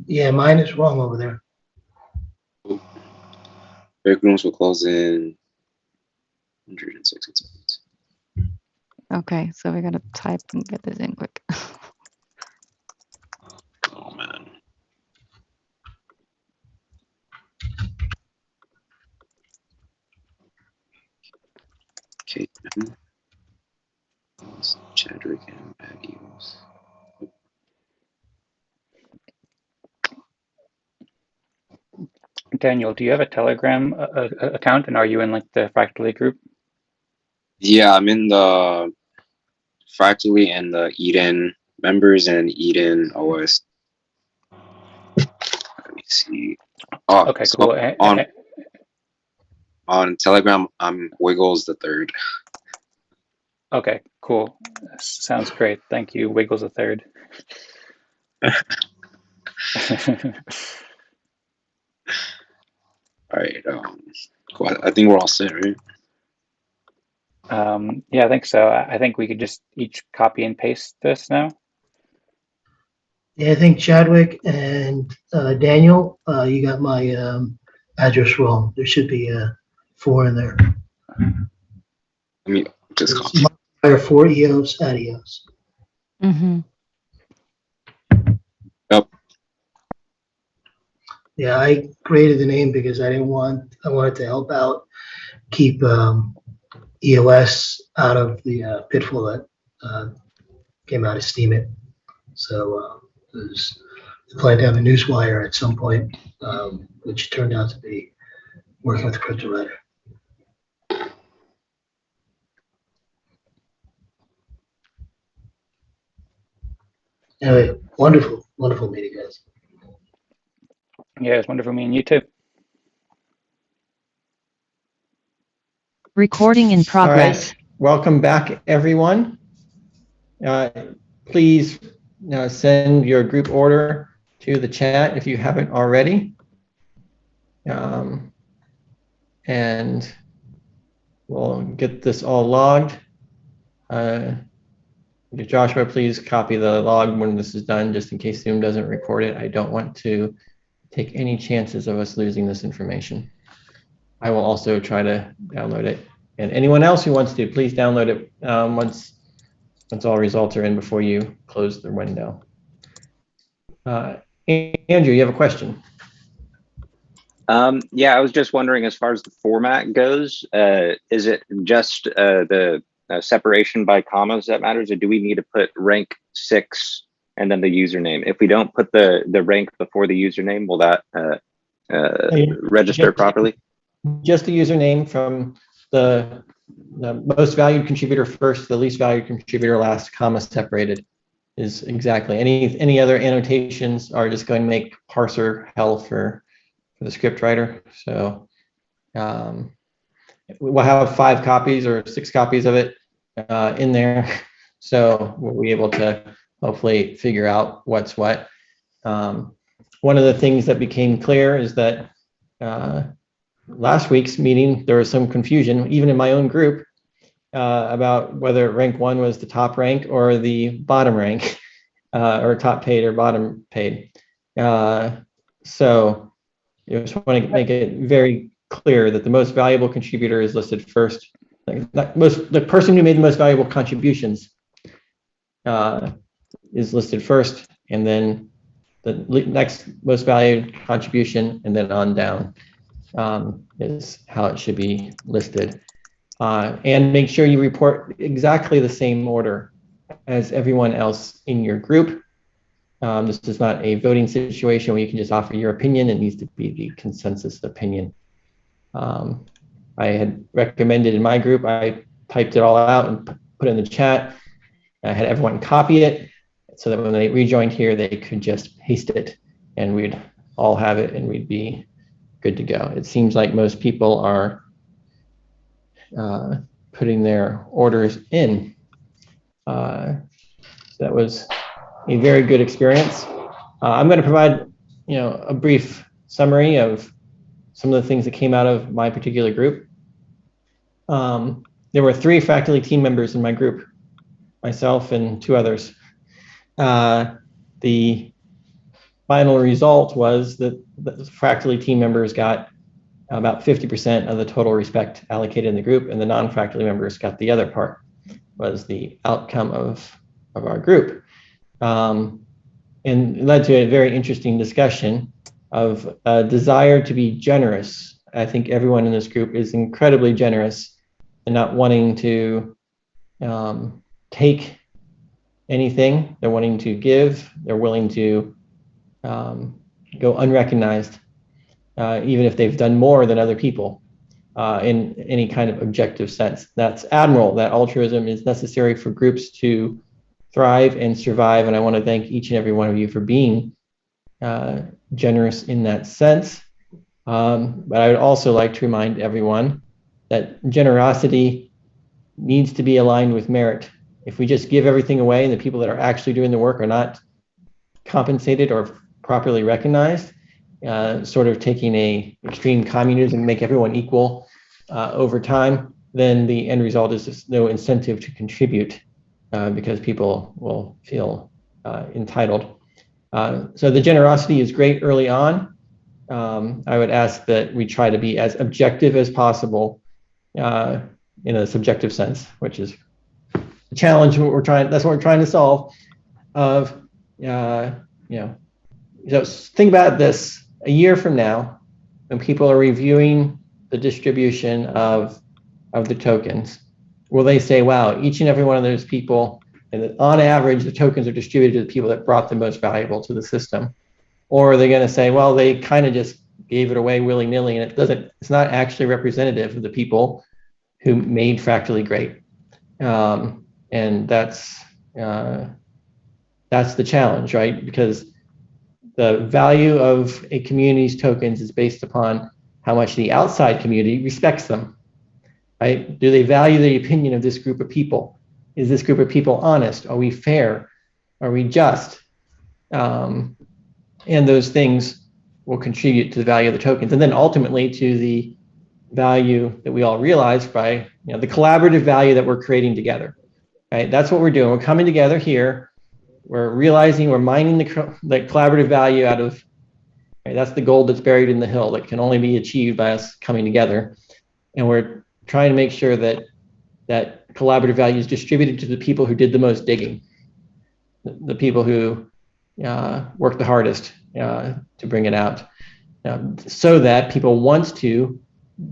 Yeah, mine is wrong over there. Break rooms will close in 106 seconds. Okay, so we gotta type and get this in quick. Oh man. Okay. Chadrick and Adios. Daniel, do you have a Telegram account, and are you in like the Fractally group? Yeah, I'm in the Fractally and the Eden members and Eden OS. Let me see. Oh, Okay, so cool. on Telegram, I'm Wiggles the Third. Okay, cool. Sounds great. Thank you, Wiggles the Third. All right. Cool. I think we're all set, right? Yeah, I think so. I think we could just each copy and paste this now. Yeah, I think Chadwick and Daniel, you got my address wrong. There should be 4 in there. Let me just It's copy. modifier for EOS, adios. Mm-hmm. Yep. Yeah, I created the name because I wanted to help out, keep EOS out of the pitfall that came out of Steemit. So there's the plan to have a newswire at some point, which turned out to be working with the crypto writer. Anyway, wonderful meeting, guys. Yeah, it's wonderful meeting you too. Recording in All progress. right. Welcome back, everyone. Please send your group order to the chat if you haven't already. And we'll get this all logged. Joshua, please copy the log when this is done, just in case Zoom doesn't record it. I don't want to take any chances of us losing this information. I will also try to download it. And anyone else who wants to, please download it once all results are in before you close the window. Andrew, you have a question? Yeah, I was just wondering, as far as the format goes, is it just the separation by commas that matters, or do we need to put rank 6 and then the username? If we don't put the rank before the username, will that register properly? Just the username from the most valued contributor first, the least valued contributor last, comma separated is exactly. Any other annotations are just going to make parser hell for the script writer. So we'll have 5 copies or 6 copies of it in there. So we'll be able to hopefully figure out what's what. One of the things that became clear is that last week's meeting, there was some confusion, even in my own group, about whether rank 1 was the top rank or the bottom rank, or top paid or bottom paid. So I just want to make it very clear that the most valuable contributor is listed first. The person who made the most valuable contributions is listed first, and then the next most valued contribution, and then on down is how it should be listed. And make sure you report exactly the same order as everyone else in your group. This is not a voting situation where you can just offer your opinion. It needs to be the consensus opinion. I had recommended in my group, I typed it all out and put it in the chat. I had everyone copy it so that when they rejoined here, they could just paste it and we'd all have it and we'd be good to go. It seems like most people are putting their orders in. So that was a very good experience. I'm going to provide, a brief summary of some of the things that came out of my particular group. There were 3 fractally team members in my group, myself and 2 others. The final result was that the fractally team members got about 50% of the total respect allocated in the group, and the non-fractally members got the other part, was the outcome of our group. And it led to a very interesting discussion of a desire to be generous. I think everyone in this group is incredibly generous and not wanting to take anything. They're wanting to give. They're willing to go unrecognized, even if they've done more than other people in any kind of objective sense. That's admirable. That altruism is necessary for groups to thrive and survive. And I want to thank each and every one of you for being generous in that sense. But I would also like to remind everyone that generosity needs to be aligned with merit. If we just give everything away and the people that are actually doing the work are not compensated or properly recognized, sort of taking a extreme communism and make everyone equal over time, then the end result is just no incentive to contribute because people will feel entitled. So the generosity is great early on. I would ask that we try to be as objective as possible in a subjective sense, which is a challenge. That's what we're trying to solve. So think about this a year from now, when people are reviewing the distribution of the tokens. Will they say, wow, each and every one of those people, and on average, the tokens are distributed to the people that brought the most valuable to the system? Or are they going to say, well, they kind of just gave it away willy-nilly, and it's not actually representative of the people who made Fractally great? And that's the challenge, right? Because the value of a community's tokens is based upon how much the outside community respects them, right? Do they value the opinion of this group of people? Is this group of people honest? Are we fair? Are we just? And those things will contribute to the value of the tokens, and then ultimately to the value that we all realize by the collaborative value that we're creating together, right? That's what we're doing. We're coming together here. We're realizing we're mining the collaborative value out of, right? That's the gold that's buried in the hill that can only be achieved by us coming together. And we're trying to make sure that that collaborative value is distributed to the people who did the most digging, the people who worked the hardest to bring it out, so that people want to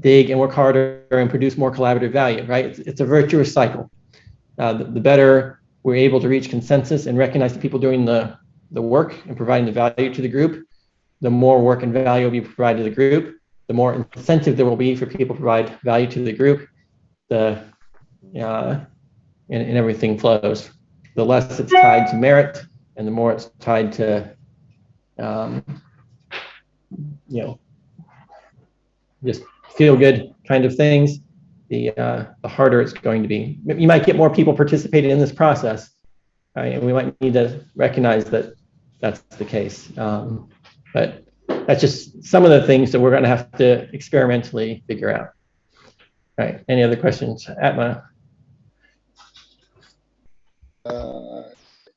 dig and work harder and produce more collaborative value, right? It's a virtuous cycle. The better we're able to reach consensus and recognize the people doing the work and providing the value to the group, the more work and value will be provided to the group, the more incentive there will be for people to provide value to the group, and everything flows. The less it's tied to merit and the more it's tied to, just feel good kind of things, the harder it's going to be. You might get more people participating in this process, right? And we might need to recognize that that's the case. But that's just some of the things that we're going to have to experimentally figure out. All right. Any other questions, Atma?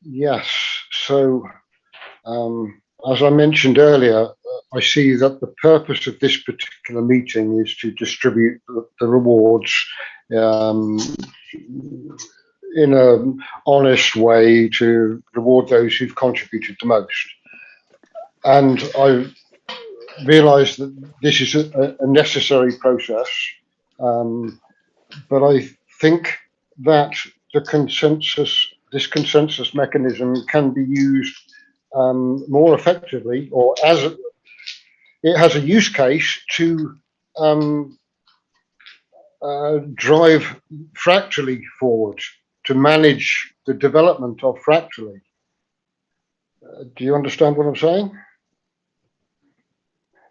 Yes. So, as I mentioned earlier, I see that the purpose of this particular meeting is to distribute the rewards in an honest way to reward those who've contributed the most. And I realise that this is a necessary process, but I think that this consensus mechanism can be used more effectively, or as it has a use case to drive Fractally forward, to manage the development of Fractally. Do you understand what I'm saying?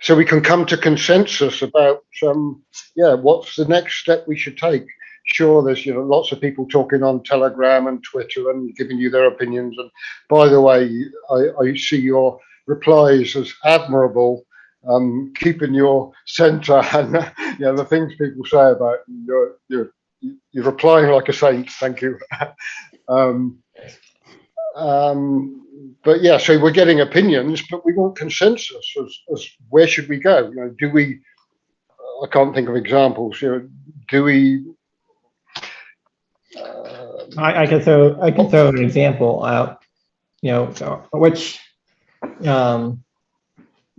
So we can come to consensus about, what's the next step we should take. Sure, there's lots of people talking on Telegram and Twitter and giving you their opinions. And by the way, I see your replies as admirable. Keeping your centre and the things people say about you're replying like a saint. Thank you. But yeah, so we're getting opinions, but we want consensus as where should we go? Do we? I can't think of examples. Do we? I can throw an example out. Which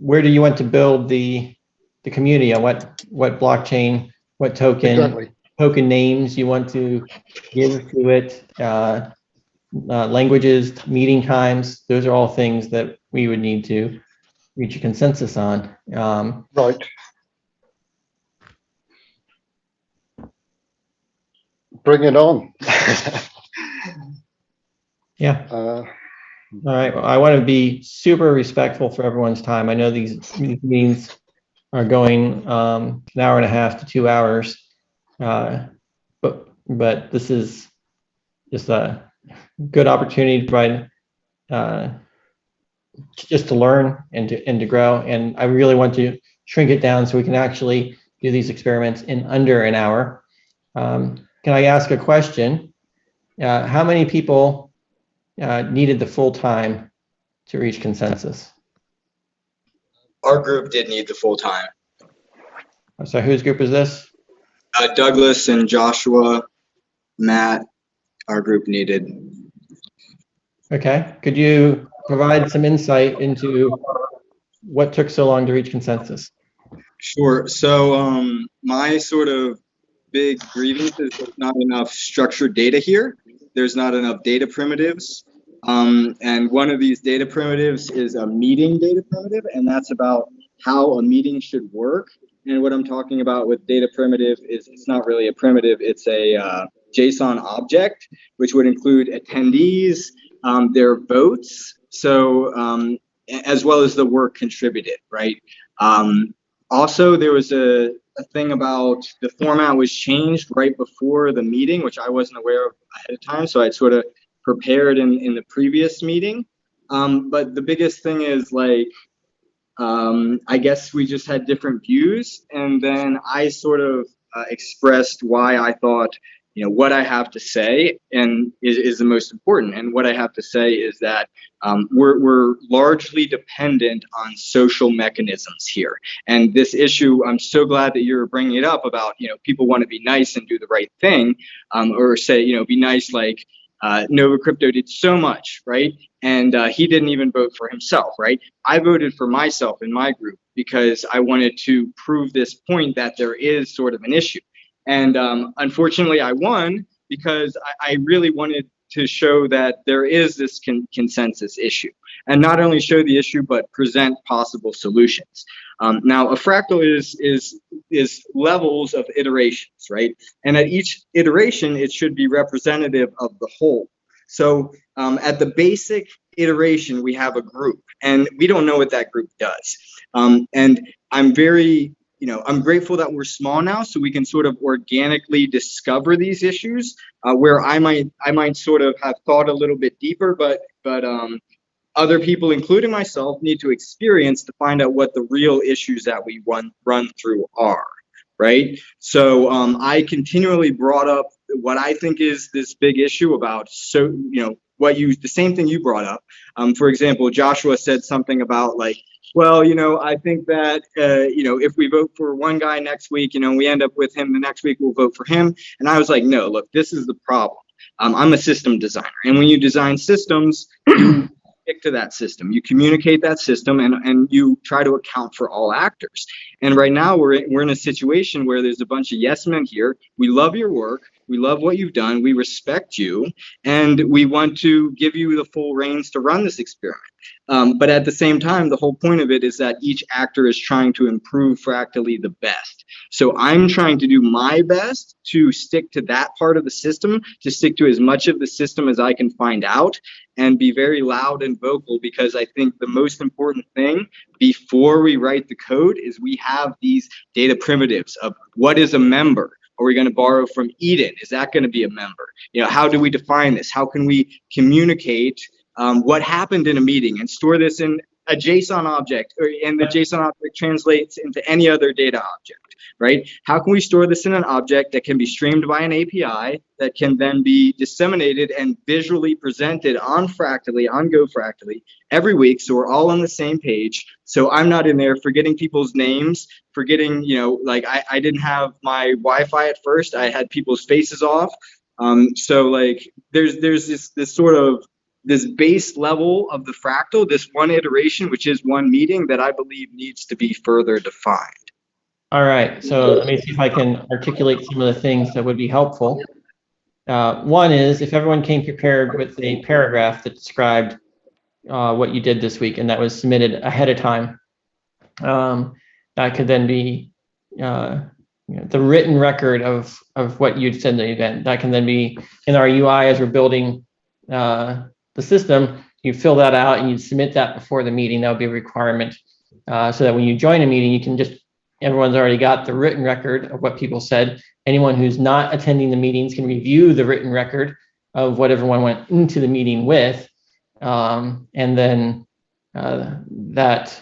where do you want to build the community on? What blockchain? What token? Token names you want to give to it? Languages, meeting times. Those are all things that we would need to reach a consensus on. Right. Bring it on. Yeah. All right. Well, I want to be super respectful for everyone's time. I know these meetings are going an hour and a half to 2 hours, but this is just a good opportunity to provide just to learn and to grow. And I really want to shrink it down so we can actually do these experiments in under an hour. Can I ask a question? How many people needed the full time to reach consensus? Our group did need the full time. So whose group is this? Douglas and Joshua, Matt, our group needed. Okay, could you provide some insight into what took so long to reach consensus? Sure. So my sort of big grievance is there's not enough structured data here. There's not enough data primitives. And one of these data primitives is a meeting data primitive, and that's about how a meeting should work. And what I'm talking about with data primitive is it's not really a primitive, it's a JSON object, which would include attendees, their votes, so as well as the work contributed, right? Also, there was a thing about the format was changed right before the meeting, which I wasn't aware of ahead of time, so I'd sort of prepared in the previous meeting. But the biggest thing is like, I guess we just had different views, and then I sort of expressed why I thought, you know, what I have to say and is the most important. And what I have to say is that we're largely dependent on social mechanisms here. And this issue, I'm so glad that you're bringing it up about, you know, people want to be nice and do the right thing, or say, you know, be nice like Nova Crypto did so much, right? And he didn't even vote for himself, right? I voted for myself in my group because I wanted to prove this point that there is sort of an issue. And unfortunately, I won because I really wanted to show that there is this consensus issue, and not only show the issue, but present possible solutions. Now, a fractal is levels of iterations, right? And at each iteration, it should be representative of the whole. So at the basic iteration, we have a group, and we don't know what that group does. And I'm very, you know, I'm grateful that we're small now, so we can sort of organically discover these issues, where I might sort of have thought a little bit deeper, but other people, including myself, need to experience to find out what the real issues that we run through are, right? So I continually brought up what I think is this big issue about, so, you know, the same thing you brought up. For example, Joshua said something about like, well, you know, I think that, you know, if we vote for one guy next week, you know, we end up with him the next week, we'll vote for him. And I was like, no, look, this is the problem. I'm a system designer. And when you design systems, you stick to that system. You communicate that system, and you try to account for all actors. And right now we're in a situation where there's a bunch of yes men here. We love your work. We love what you've done. We respect you. And we want to give you the full reins to run this experiment. But at the same time, the whole point of it is that each actor is trying to improve fractally the best. So I'm trying to do my best to stick to that part of the system, to stick to as much of the system as I can find out, and be very loud and vocal, because I think the most important thing before we write the code is we have these data primitives of what is a member. Are we going to borrow from Eden? Is that going to be a member? You know, how do we define this? How can we communicate what happened in a meeting and store this in a JSON object, and the JSON object translates into any other data object, right? How can we store this in an object that can be streamed by an API that can then be disseminated and visually presented on Fractally, on Go Fractally every week, so we're all on the same page. So I'm not in there forgetting people's names, forgetting, you know, like I didn't have my Wi-Fi at first. I had people's faces off. So like there's this sort of this base level of the fractal, this one iteration, which is one meeting, that I believe needs to be further defined. All right, so let me see if I can articulate some of the things that would be helpful. One is if everyone came prepared with a paragraph that described what you did this week and that was submitted ahead of time, that could then be you know, the written record of what you'd said in the event. That can then be in our UI as we're building the system. You fill that out and you submit that before the meeting. That would be a requirement, so that when you join a meeting, you can just, everyone's already got the written record of what people said. Anyone who's not attending the meetings can review the written record of what everyone went into the meeting with, and then that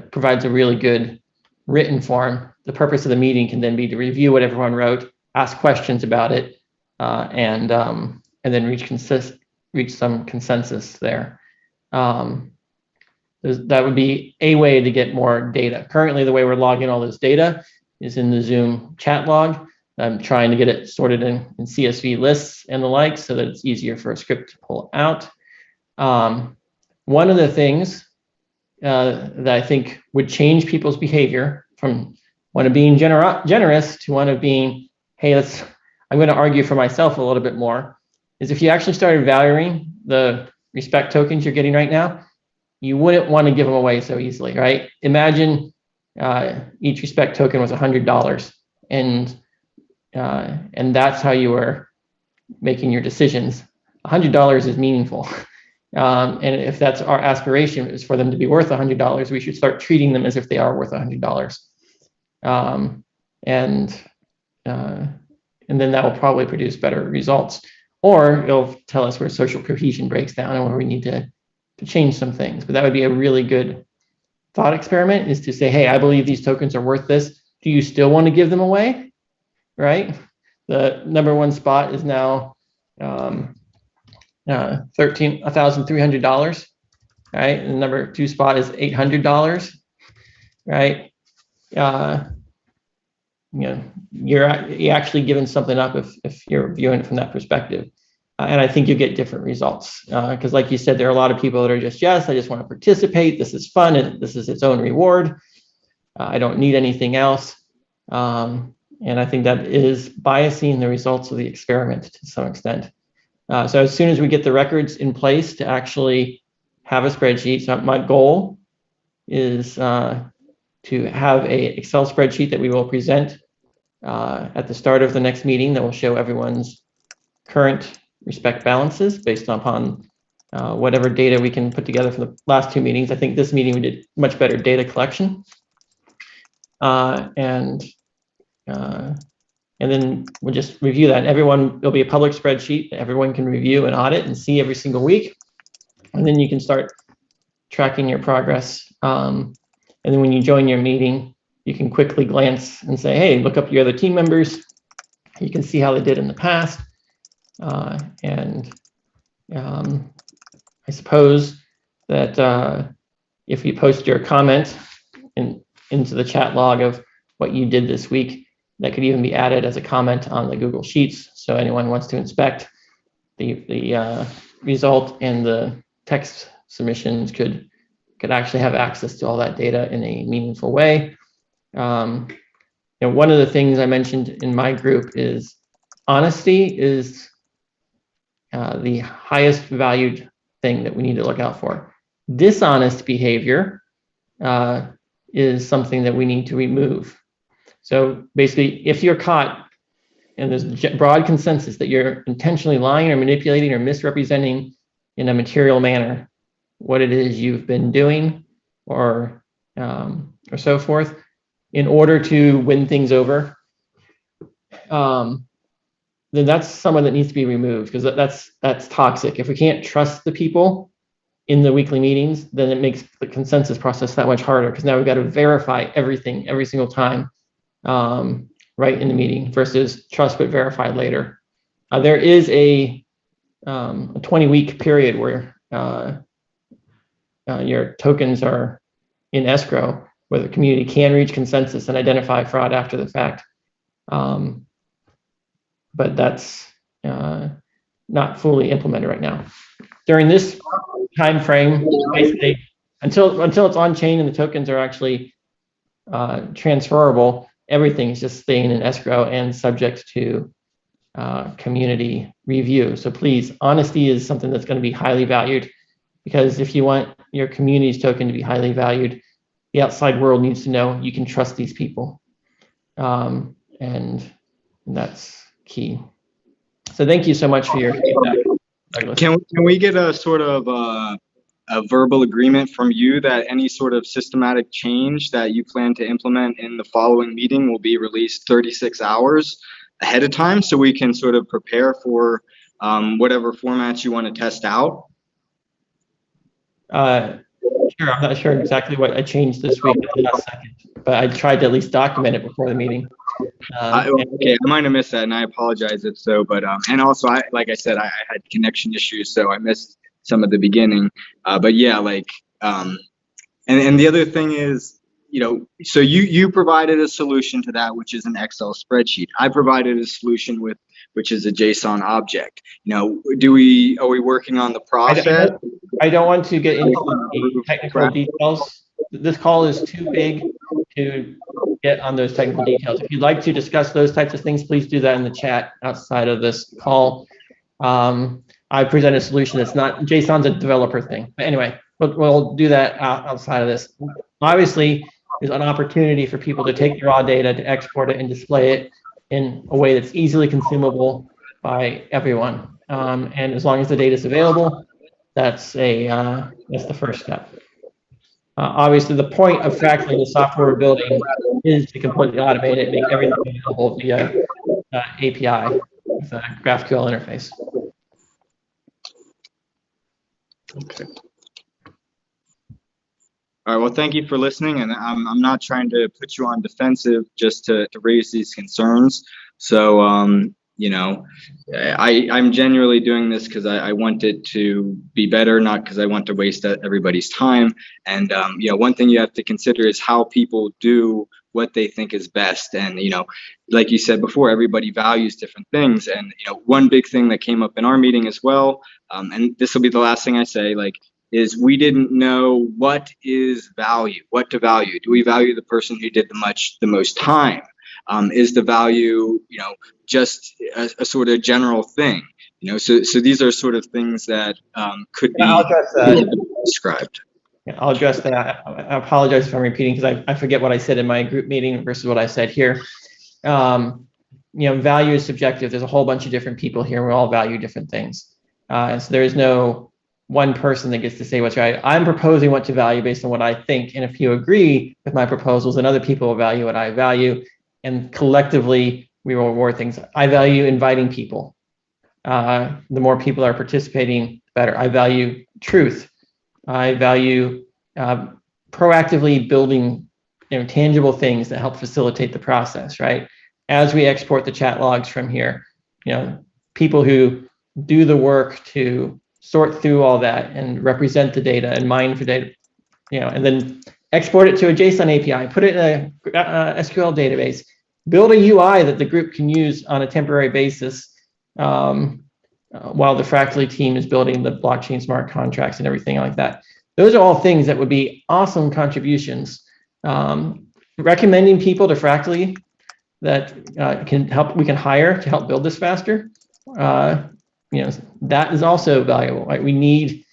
provides a really good written form. The purpose of the meeting can then be to review what everyone wrote, ask questions about it, and then reach some consensus there. That would be a way to get more data. Currently, the way we're logging all this data is in the Zoom chat log. I'm trying to get it sorted in CSV lists and the like so that it's easier for a script to pull out. One of the things that I think would change people's behavior from one of being generous to one of being, hey, I'm going to argue for myself a little bit more, is if you actually started valuing the respect tokens you're getting right now, you wouldn't want to give them away so easily, right? Imagine each respect token was $100, and that's how you were making your decisions. $100 is meaningful. And if that's our aspiration, is for them to be worth $100, we should start treating them as if they are worth $100. And then that will probably produce better results. Or it'll tell us where social cohesion breaks down and where we need to change some things. But that would be a really good thought experiment, is to say, hey, I believe these tokens are worth this. Do you still want to give them away? Right? The #1 spot is now $1,300, right? And the #2 spot is $800, right? You're actually giving something up if you're viewing it from that perspective. And I think you get different results because, like you said, there are a lot of people that are just, yes, I just want to participate. This is fun, and this is its own reward. I don't need anything else. And I think that is biasing the results of the experiment to some extent. So as soon as we get the records in place to actually have a spreadsheet, so my goal is to have a Excel spreadsheet that we will present at the start of the next meeting that will show everyone's current respect balances based upon whatever data we can put together from the last 2 meetings. I think this meeting we did much better data collection. And then we'll just review that. There'll be a public spreadsheet that everyone can review and audit and see every single week. And then you can start tracking your progress. And then when you join your meeting, you can quickly glance and say, hey, look up your other team members. You can see how they did in the past. I suppose that if you post your comment into the chat log of what you did this week, that could even be added as a comment on the Google Sheets. So anyone wants to inspect the result and the text submissions could actually have access to all that data in a meaningful way. One of the things I mentioned in my group is honesty is the highest valued thing that we need to look out for. Dishonest behavior is something that we need to remove. So basically, if you're caught and there's broad consensus that you're intentionally lying or manipulating or misrepresenting in a material manner what it is you've been doing or so forth, in order to win things over, then that's someone that needs to be removed, because that's toxic. If we can't trust the people in the weekly meetings, then it makes the consensus process that much harder, because now we've got to verify everything every single time right in the meeting versus trust but verify later. There is a 20-week period where your tokens are in escrow, where the community can reach consensus and identify fraud after the fact. But that's not fully implemented right now. During this time frame, basically, until it's on chain and the tokens are actually transferable, everything is just staying in escrow and subject to community review. So please, honesty is something that's going to be highly valued, because if you want your community's token to be highly valued, the outside world needs to know you can trust these people. And that's key. So thank you so much for your feedback, Douglas. Can we get a sort of a verbal agreement from you that any sort of systematic change that you plan to implement in the following meeting will be released 36 hours ahead of time, so we can sort of prepare for whatever formats you want to test out? Sure, I'm not sure exactly what I changed this week at the last second, but I tried to at least document it before the meeting. Okay, I might have missed that, and I apologize if so. But and also, like I said, I had connection issues, so I missed some of the beginning. But yeah, and the other thing is, so you provided a solution to that, which is an Excel spreadsheet. I provided a solution which is a JSON object. Are we working on the process? I don't want to get into the technical details. This call is too big to get on those technical details. If you'd like to discuss those types of things, please do that in the chat outside of this call. I present a solution that's not, JSON's a developer thing. But anyway, we'll do that outside of this. Obviously, there's an opportunity for people to take the raw data, to export it and display it in a way that's easily consumable by everyone. And as long as the data is available, that's the first step. Obviously, the point of Fractally, the software we're building, is to completely automate it, make everything available via API with a GraphQL interface. Okay. All right. Well, thank you for listening, and I'm not trying to put you on defensive, just to raise these concerns. So I'm genuinely doing this because I want it to be better, not because I want to waste everybody's time. And one thing you have to consider is how people do what they think is best. And like you said before, everybody values different things. And one big thing that came up in our meeting as well, and this will be the last thing I say, is we didn't know what is value, what to value. Do we value the person who did the most time? Is the value, just a sort of general thing? So these are sort of things that could be described. Yeah, I'll address that. I apologize if I'm repeating because I forget what I said in my group meeting versus what I said here. Value is subjective. There's a whole bunch of different people here. We all value different things. And so there is no one person that gets to say what's right. I'm proposing what to value based on what I think. And if you agree with my proposals, then other people will value what I value. And collectively, we will reward things. I value inviting people. The more people are participating, the better. I value truth. I value proactively building tangible things that help facilitate the process, right? As we export the chat logs from here, people who do the work to sort through all that and represent the data and mine for data, and then export it to a JSON API, put it in a SQL database, build a UI that the group can use on a temporary basis while the Fractally team is building the blockchain smart contracts and everything like that. Those are all things that would be awesome contributions. Recommending people to Fractally that we can hire to help build this faster. That is also valuable, right? We need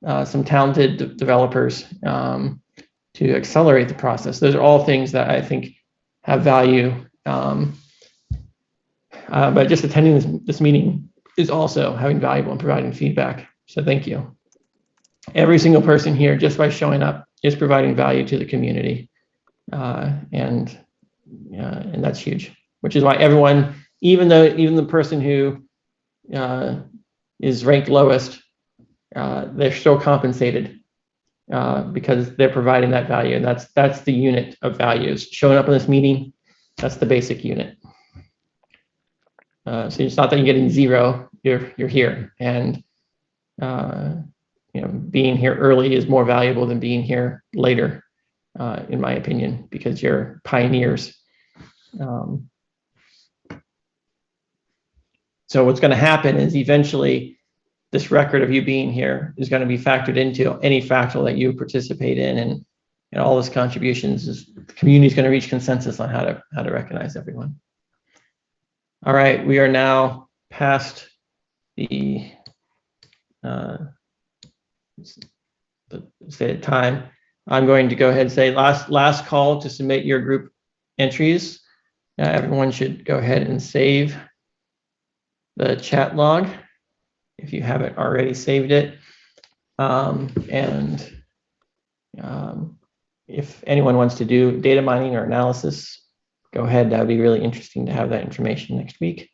some talented developers to accelerate the process. Those are all things that I think have value. But just attending this meeting is also having value and providing feedback. So thank you. Every single person here, just by showing up, is providing value to the community. And that's huge, which is why everyone, even the person who is ranked lowest, they're still compensated because they're providing that value. And that's the unit of values. Showing up in this meeting, that's the basic unit. So it's not that you're getting zero, you're here. And being here early is more valuable than being here later, in my opinion, because you're pioneers. So what's going to happen is eventually this record of you being here is going to be factored into any fractal that you participate in, and all this contributions the community is going to reach consensus on how to recognize everyone. All right, we are now past the stated time. I'm going to go ahead and say last call to submit your group entries. Everyone should go ahead and save the chat log if you haven't already saved it. If anyone wants to do data mining or analysis, go ahead. That would be really interesting to have that information next week.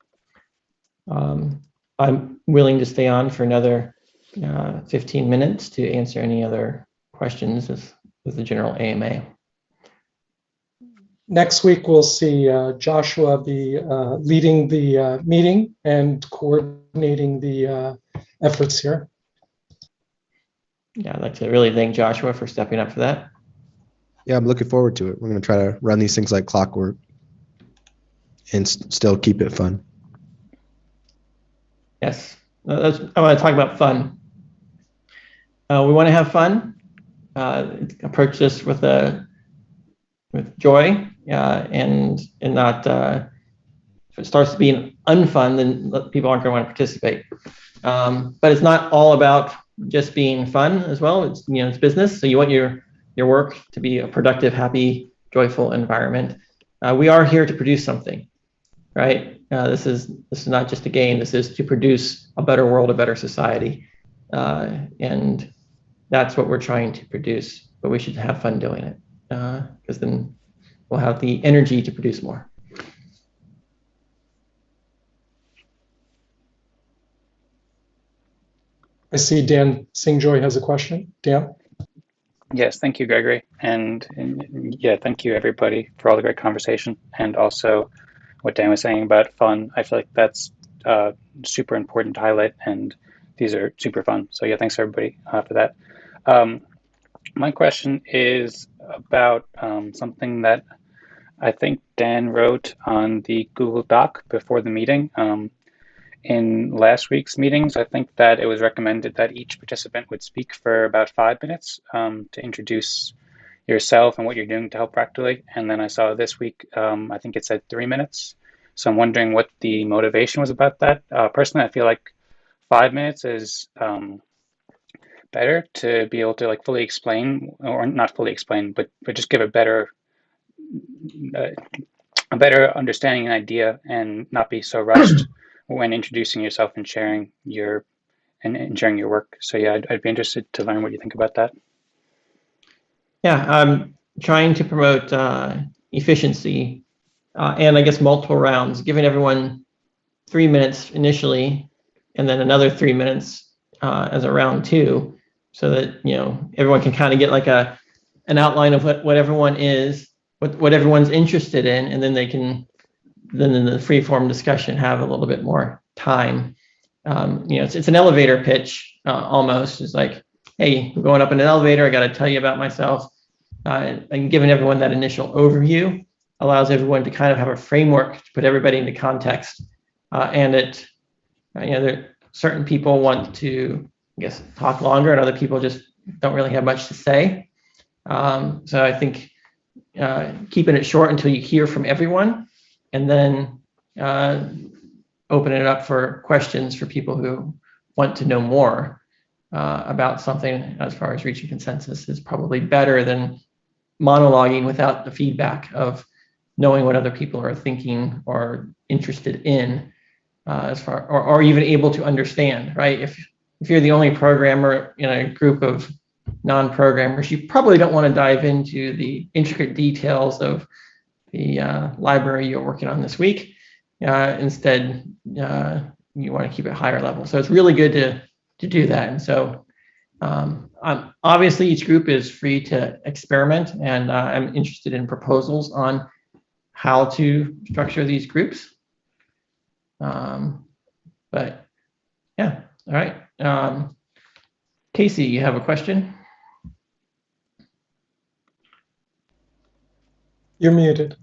I'm willing to stay on for another 15 minutes to answer any other questions with the general AMA. Next week, we'll see Joshua be leading the meeting and coordinating the efforts here. Yeah, I'd like to really thank Joshua for stepping up for that. Yeah, I'm looking forward to it. We're going to try to run these things like clockwork and still keep it fun. Yes, I want to talk about fun. We want to have fun. Approach this with joy, and not. If it starts to be unfun, then people aren't going to want to participate. But it's not all about just being fun as well. It's it's business, so you want your work to be a productive, happy, joyful environment. We are here to produce something, right? This is not just a game. This is to produce a better world, a better society, and that's what we're trying to produce. But we should have fun doing it, because then we'll have the energy to produce more. I see Dan Singjoy has a question. Dan? Yes, thank you, Gregory. And yeah, thank you, everybody, for all the great conversation. And also what Dan was saying about fun. I feel like that's super important to highlight. And these are super fun. So yeah, thanks, everybody, for that. My question is about something that I think Dan wrote on the Google Doc before the meeting. In last week's meetings, I think that it was recommended that each participant would speak for about 5 minutes to introduce yourself and what you're doing to help Fractally. And then I saw this week, I think it said 3 minutes. So I'm wondering what the motivation was about that. Personally, I feel like 5 minutes is better to be able to like fully explain, or not fully explain, but just give a better understanding and idea, and not be so rushed when introducing yourself and sharing your work. So yeah, I'd be interested to learn what you think about that. Yeah, I'm trying to promote efficiency, and I guess multiple rounds, giving everyone 3 minutes initially, and then another 3 minutes as a round two, so that everyone can kind of get like an outline of what everyone is, what everyone's interested in, and then they can in the free form discussion have a little bit more time. It's an elevator pitch almost. It's like, hey, I'm going up in an elevator. I got to tell you about myself. And giving everyone that initial overview allows everyone to kind of have a framework to put everybody into context. And certain people want to, I guess, talk longer, and other people just don't really have much to say. So I think keeping it short until you hear from everyone, and then open it up for questions for people who want to know more about something as far as reaching consensus is probably better than monologuing without the feedback of knowing what other people are thinking or interested in, or even able to understand, right? If you're the only programmer in a group of non-programmers, you probably don't want to dive into the intricate details of the library you're working on this week. Instead, you want to keep it higher level. So it's really good to do that. And so obviously each group is free to experiment, and I'm interested in proposals on how to structure these groups. But yeah, all right. Casey, you have a question? You're muted.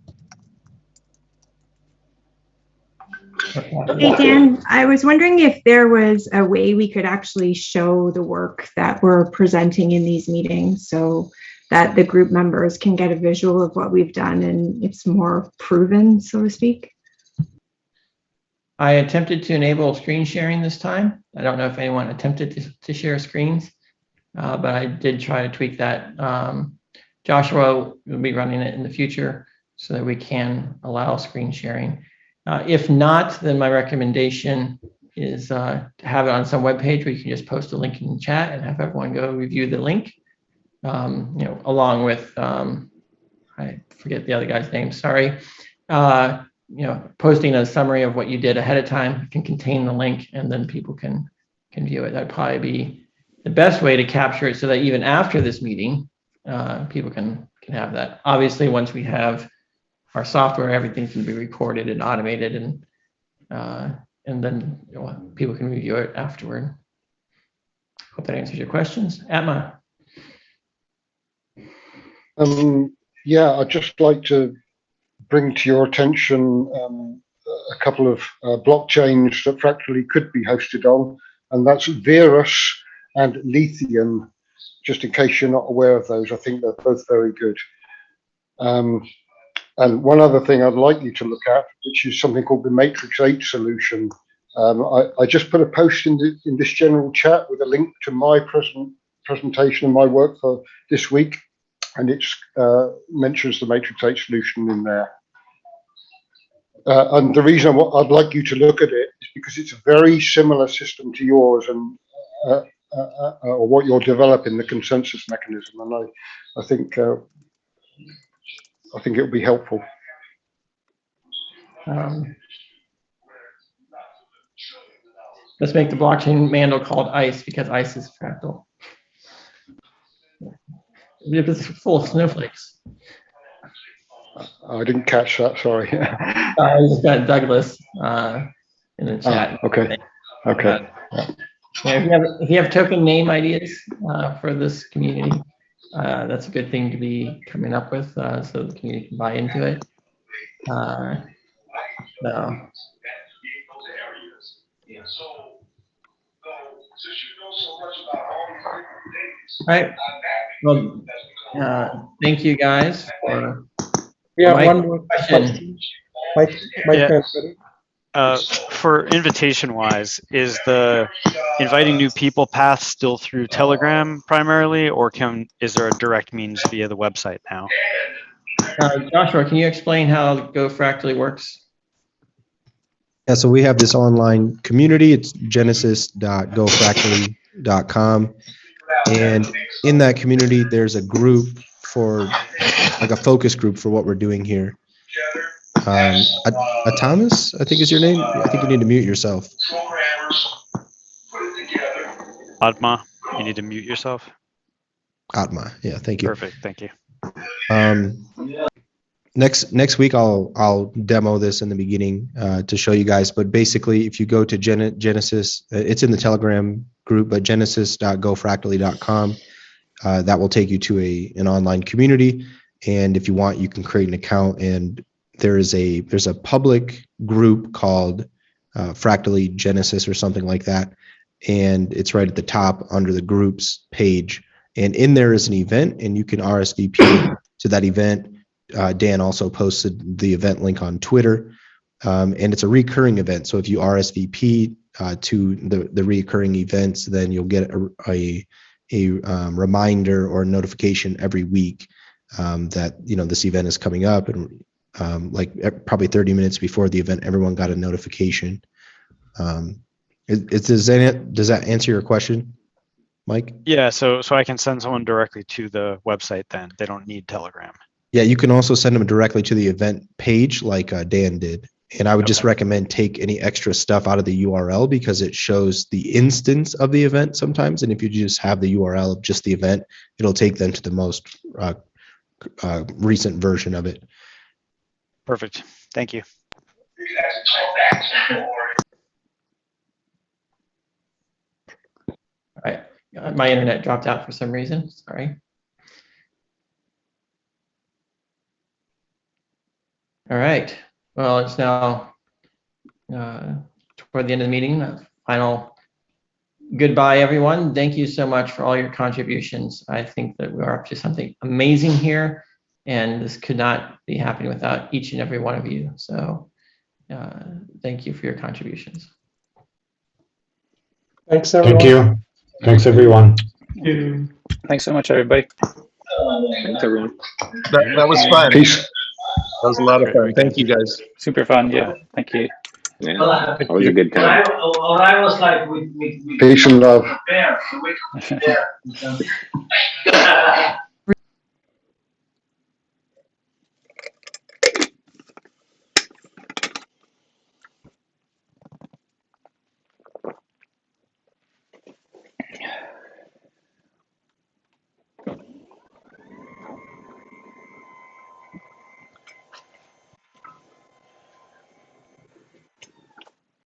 Hey, Dan, I was wondering if there was a way we could actually show the work that we're presenting in these meetings so that the group members can get a visual of what we've done and it's more proven, so to speak. I attempted to enable screen sharing this time. I don't know if anyone attempted to share screens, but I did try to tweak that. Joshua will be running it in the future so that we can allow screen sharing. If not, then my recommendation is to have it on some web page where you can just post a link in the chat and have everyone go review the link, along with, I forget the other guy's name, sorry. Posting a summary of what you did ahead of time can contain the link, and then people can view it. That'd probably be the best way to capture it, so that even after this meeting, people can have that. Obviously, once we have our software, everything can be recorded and automated, and then people can review it afterward. Hope that answers your questions. Atma. Yeah, I'd just like to bring to your attention a couple of blockchains that Fractally could be hosted on, and that's Verus and Lithium. Just in case you're not aware of those, I think they're both very good. And one other thing I'd like you to look at, which is something called the Matrix 8 solution. I just put a post in this general chat with a link to my presentation and my work for this week, and it mentions the Matrix 8 solution in there. And the reason I'd like you to look at it is because it's a very similar system to yours and or what you're developing, the consensus mechanism, and I think it'll be helpful. Let's make the blockchain mandel called ICE because ICE is fractal. It's full of snowflakes. I didn't catch that, sorry. I just got Douglas in the chat. Okay. Okay. Yeah, if you have token name ideas for this community, that's a good thing to be coming up with so the community can buy into it. So. All right. Well, thank you guys for. We have one more question. Mike, yeah. For invitation wise, is the inviting new people path still through Telegram primarily, or is there a direct means via the website now? Joshua, can you explain how Go Fractally works? Yeah, so we have this online community. It's genesis.gofractally.com. And in that community, there's a group for, like a focus group for what we're doing here. Thomas, I think is your name. I think you need to mute yourself. Atma, you need to mute yourself. Atma, yeah, thank you. Perfect, thank you. Next week I'll demo this in the beginning to show you guys. But basically, if you go to Genesis, it's in the Telegram group, but genesis.gofractally.com, that will take you to an online community. And if you want, you can create an account, and there's a public group called Fractally Genesis or something like that, and it's right at the top under the groups page. And in there is an event, and you can RSVP to that event. Dan also posted the event link on Twitter, and it's a recurring event. So if you RSVP to the recurring events, then you'll get a reminder or notification every week that this event is coming up, and probably 30 minutes before the event, everyone got a notification. Does that answer your question, Mike? Yeah, so I can send someone directly to the website then. They don't need Telegram. Yeah, you can also send them directly to the event page like Dan did. And I would just recommend take any extra stuff out of the URL because it shows the instance of the event sometimes. And if you just have the URL of just the event, it'll take them to the most recent version of it. Perfect. Thank you. All right. My internet dropped out for some reason. Sorry. All right. Well, it's now toward the end of the meeting. Final goodbye, everyone. Thank you so much for all your contributions. I think that we are up to something amazing here, and this could not be happening without each and every one of you. So thank you for your contributions. Thanks, everyone. Thank you. Thanks, everyone. Thanks so much, everybody. Thanks, everyone. That was fun. Peace. That was a lot of fun. Thank you, guys. Super fun. Yeah. Thank you. Yeah, it was a good time. I was like, Peace and love. Yeah.